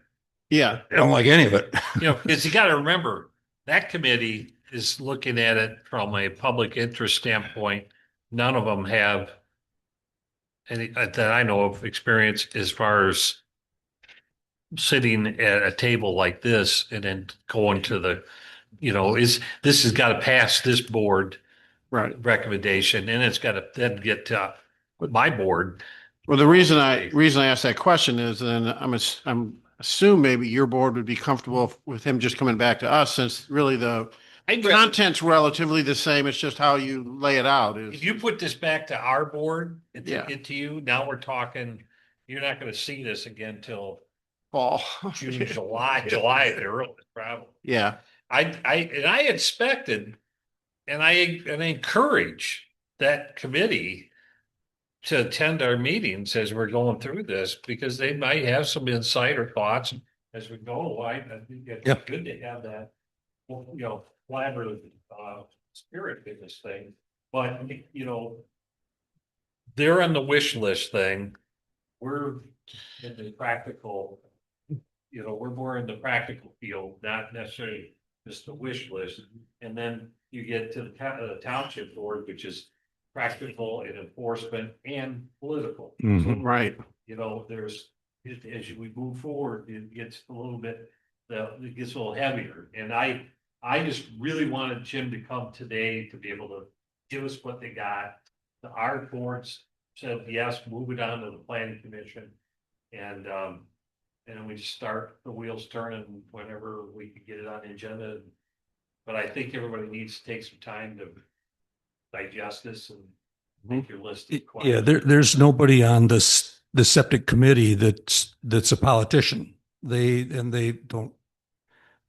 yeah, I don't like any of it. because you got to remember that committee is looking at it from a public interest standpoint. None of them have any that I know of experience as far as sitting at a table like this and then going to the, this has got to pass this board right. recommendation and it's got to then get to my board. Well, the reason I asked that question is, then I'm assume maybe your board would be comfortable with him just coming back to us, since really the content's relatively the same. It's just how you lay it out. If you put this back to our board and Yeah. get to you, now we're talking, you're not going to see this again till fall, June, July at the earliest, probably. Yeah. I expected, and I encourage that committee to attend our meetings as we're going through this, because they might have some insight or thoughts as we go. I think it's Yep. good to have that, collaborative spirit in this thing. But they're on the wish list thing. We're in the practical. We're more in the practical field, not necessarily just the wish list. And then you get to the township board, which is practical and enforcement and political. Mhm. Right. There's, as we move forward, it gets a little bit, it gets a little heavier. And I just really wanted Jim to come today to be able to give us what they got. Our boards said, yes, move it on to the planning commission. And we just start the wheels turning whenever we can get it on the agenda. But I think everybody needs to take some time to digest this and make your list. Yeah, there's nobody on the septic committee that's a politician. They don't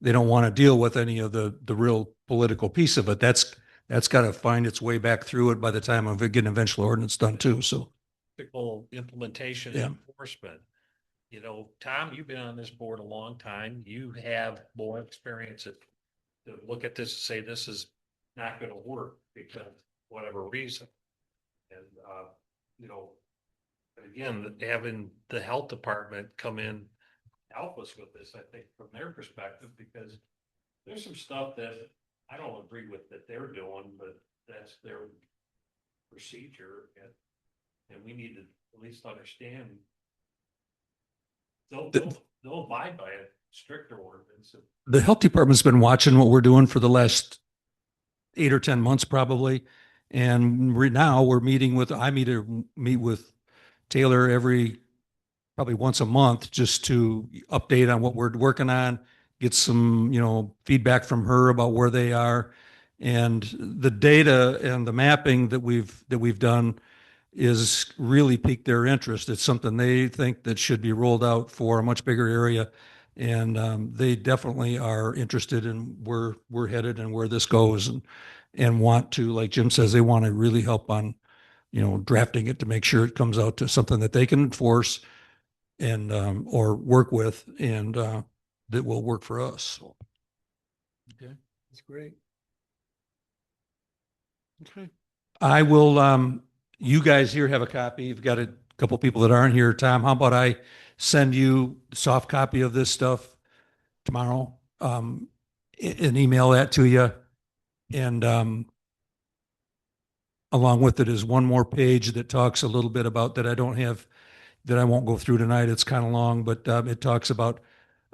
want to deal with any of the real political piece of it. That's got to find its way back through it by the time of getting eventual ordinance done too. So Implementation Yeah. and enforcement. Tom, you've been on this board a long time. You have more experience to look at this and say, this is not going to work because whatever reason. And, again, having the health department come in, help us with this, I think, from their perspective, because there's some stuff that I don't agree with that they're doing, but that's their procedure. And we need to at least understand. They'll abide by a stricter ordinance. the health department's been watching what we're doing for the last 8 or 10 months probably. And now we're meeting with, I meet with Taylor probably once a month, just to update on what we're working on, get some, feedback from her about where they are. And the data and the mapping that we've done is really piqued their interest. It's something they think that should be rolled out for a much bigger area. And they definitely are interested in where we're headed and where this goes, and want to, like Jim says, they want to really help on, drafting it to make sure it comes out to something that they can enforce and, or work with, and that will work for us. Okay, that's great. Okay. I will, you guys here have a copy. You've got a couple people that aren't here. Tom, how about I send you a soft copy of this stuff tomorrow, and email that to you. And along with it is one more page that talks a little bit about that I don't have, that I won't go through tonight. It's kind of long, but it talks about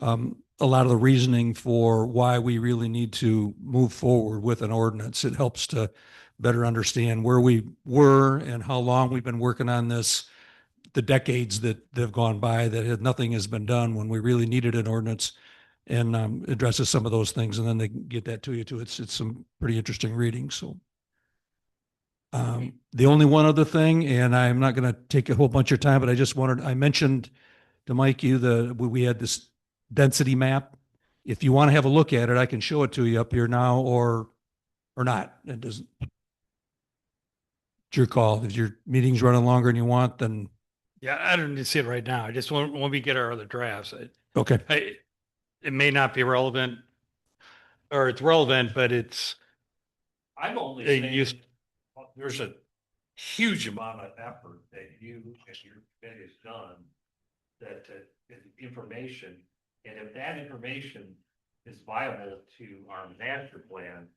a lot of the reasoning for why we really need to move forward with an ordinance. It helps to better understand where we were and how long we've been working on this, the decades that have gone by that nothing has been done when we really needed an ordinance, and addresses some of those things. And then they can get that to you too. It's some pretty interesting reading. So the only one other thing, and I'm not going to take a whole bunch of time, but I mentioned to Mike we had this density map. If you want to have a look at it, I can show it to you up here now, or not. It doesn't. It's your call. If your meeting's running longer than you want, then. Yeah, I don't need to see it right now. I just want, when we get our other drafts, Okay. It may not be relevant, or it's relevant, but it's I'm only They saying, used- there's a huge amount of effort that you and your committee has done that, information, and if that information is viable to our master plan,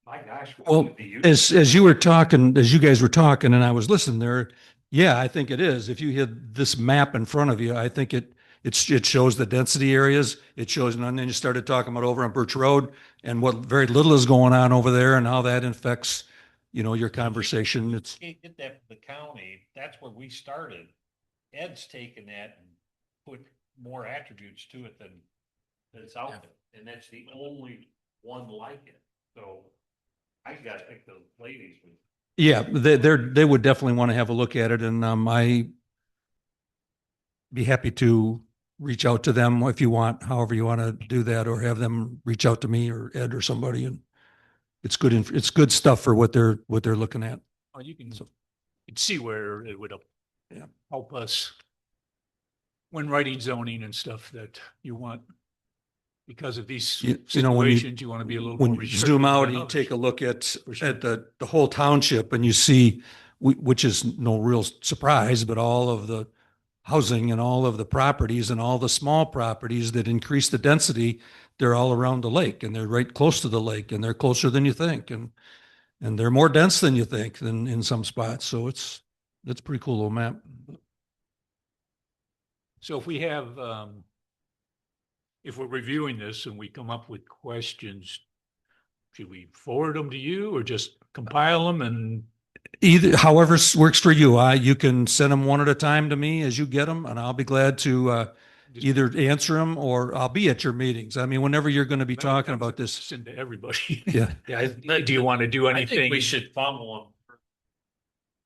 my gosh. we Well, would be using as you were talking, as you guys were talking and I was listening there, yeah, I think it is. If you had this map in front of you, I think it shows the density areas. It shows, and then you started talking about over on Birch Road and what very little is going on over there and how that affects, your conversation. It's, Can't get that from the county, that's where we started. Ed's taken that and put more attributes to it than that's out there, and that's the only one like it, so I gotta think the ladies would. yeah, they would definitely want to have a look at it, and I be happy to reach out to them if you want, however you want to do that, or have them reach out to me or Ed or somebody. And it's good, it's good stuff for what they're looking at. Well, you can see where it would help us when writing zoning and stuff that you want. Because of these You know, when you- situations, you want to be a little When more you restrictive zoom out than and you others. take a look at sure. the whole township and you see, which is no real surprise, but all of the housing and all of the properties and all the small properties that increase the density, they're all around the lake and they're right close to the lake and they're closer than you think. And they're more dense than you think than in some spots. So it's a pretty cool little map. So if we have, if we're reviewing this and we come up with questions, should we forward them to you or just compile them and? Either, however works for you. You can send them one at a time to me as you get them, and I'll be glad to either answer them or I'll be at your meetings. I mean, whenever you're going to be talking about this. Send to everybody. Yeah. Yeah, Do you want to do I think anything? we should funnel them.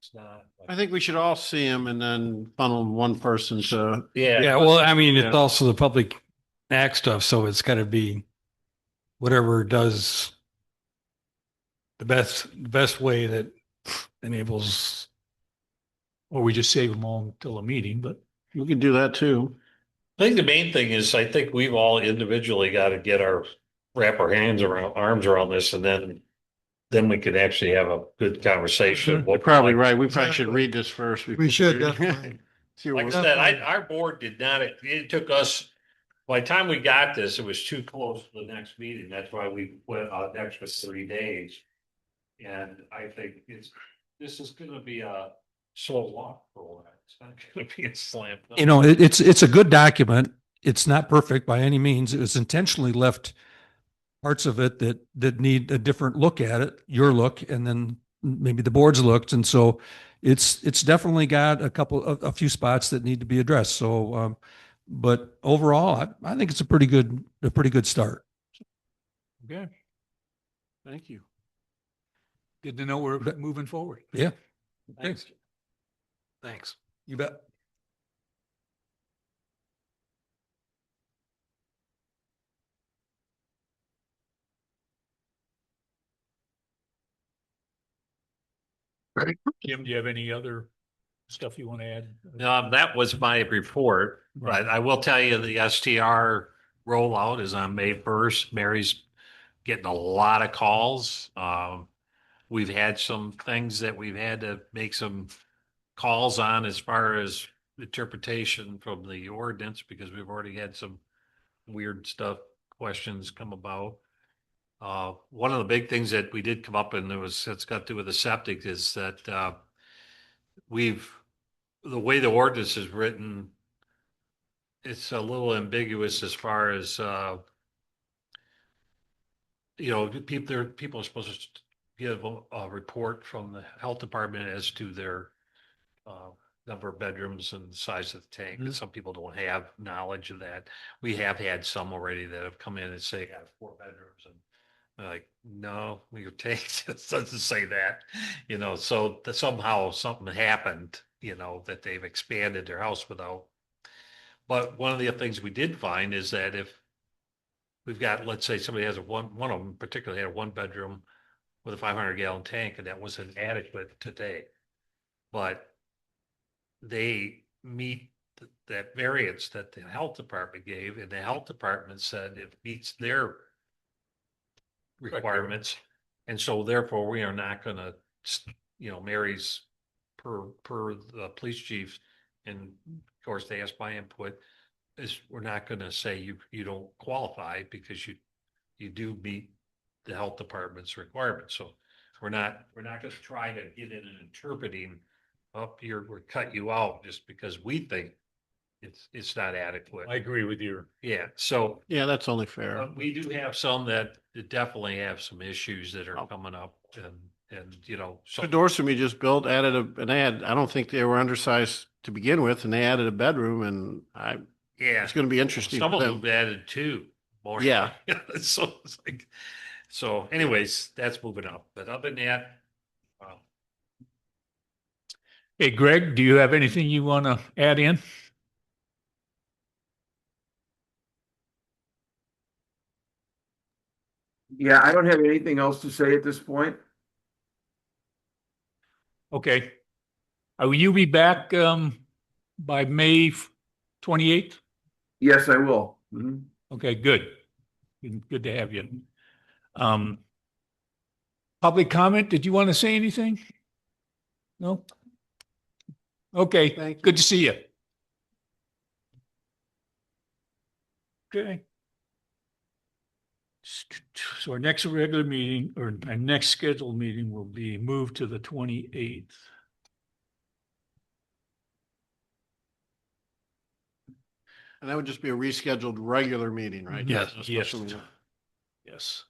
It's not. I think we should all see them and then funnel one person to. Yeah, well, I mean, it's Yeah. also the public act stuff, so it's gotta be whatever does the best way that enables. Or we just save them all until a meeting, but We could do that too. I think the main thing is, I think we've all individually got to get wrap our arms around this, and then we could actually have a good conversation. You're probably right. We probably should read this first. We should definitely. See Like I what said, our board did not, it took us, by the time we got this, it was too close to the next meeting. That's why we went an extra 3 days. And I think this is gonna be a slow walk for a while. It's not gonna be a slam dunk. It's a good document. It's not perfect by any means. It was intentionally left parts of it that need a different look at it, your look, and then maybe the board's looked. And so it's definitely got a few spots that need to be addressed. So, but overall, I think it's a pretty good start. okay, Thank you. good to know we're moving forward. Yeah. Thanks. Thanks. You bet. Jim, do you have any other stuff you want to add? That was my report, but I will tell you the STR rollout is on May 1st. Mary's getting a lot of calls. We've had some things that we've had to make some calls on as far as interpretation from the ordinance, because we've already had some weird questions come about. One of the big things that we did come up and it's got to do with the septic is that, the way the ordinance is written, it's a little ambiguous as far as, people are supposed to give a report from the health department as to their, number of bedrooms and the size of the tank. And some people don't have knowledge of that. We have had some already that have come in and say, I have 4 bedrooms, and they're like, no, your tank doesn't say that, so that somehow something happened, that they've expanded their house without. But one of the things we did find is that if we've got, let's say somebody has one of them particularly had a 1-bedroom with a 500-gallon tank, and that was inadequate today. But they meet that variance that the health department gave, and the health department said it meets their requirements, And so therefore, we are not gonna, Mary's per the police chief, and of course, they asked my input, is we're not gonna say you don't qualify because you do meet the health department's requirements. So we're not gonna try to get in and interpreting up here, we're cut you out just because we think it's not adequate. I agree with you. Yeah, so Yeah, that's only fair. we do have some that definitely have some issues that are Oh. coming up and So so. Dorset we just built, added an ad. I don't think they were undersized to begin with, and they added a bedroom, and Yeah. it's going to be interesting. Some for of them. them added two more. Yeah. So it's like, so anyways, that's moving up, but other than that, Hey, Greg, do you have anything you want to add in? Yeah, I don't have anything else to say at this point. Okay. Will you be back by May 28th? Yes, I will. Mhm. Okay, good. Good to have you. Public comment, did you want to say anything? No? Okay, Thank you. good to see you. Okay. So our next regular meeting, or our next scheduled meeting will be moved to the 28th. And that would just be a rescheduled regular meeting, right? Yes, Not a yes. special meeting. Yes.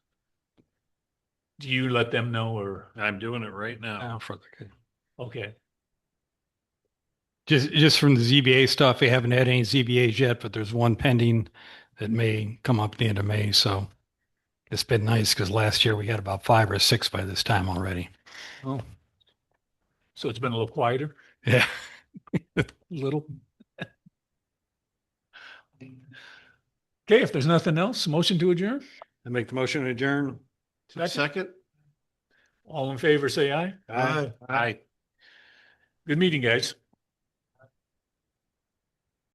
Do you let them know or? I'm doing it right now. Okay, Just from the ZBA stuff, we haven't had any ZBAs yet, but there's one pending that may come up at the end of May. So it's been nice because last year we had about 5 or 6 by this time already. oh. So it's been a little quieter, Yeah. little. Okay, if there's nothing else, motion to adjourn? I make the motion to adjourn. Second? All in favor, say aye. Aye. I Good meeting, guys.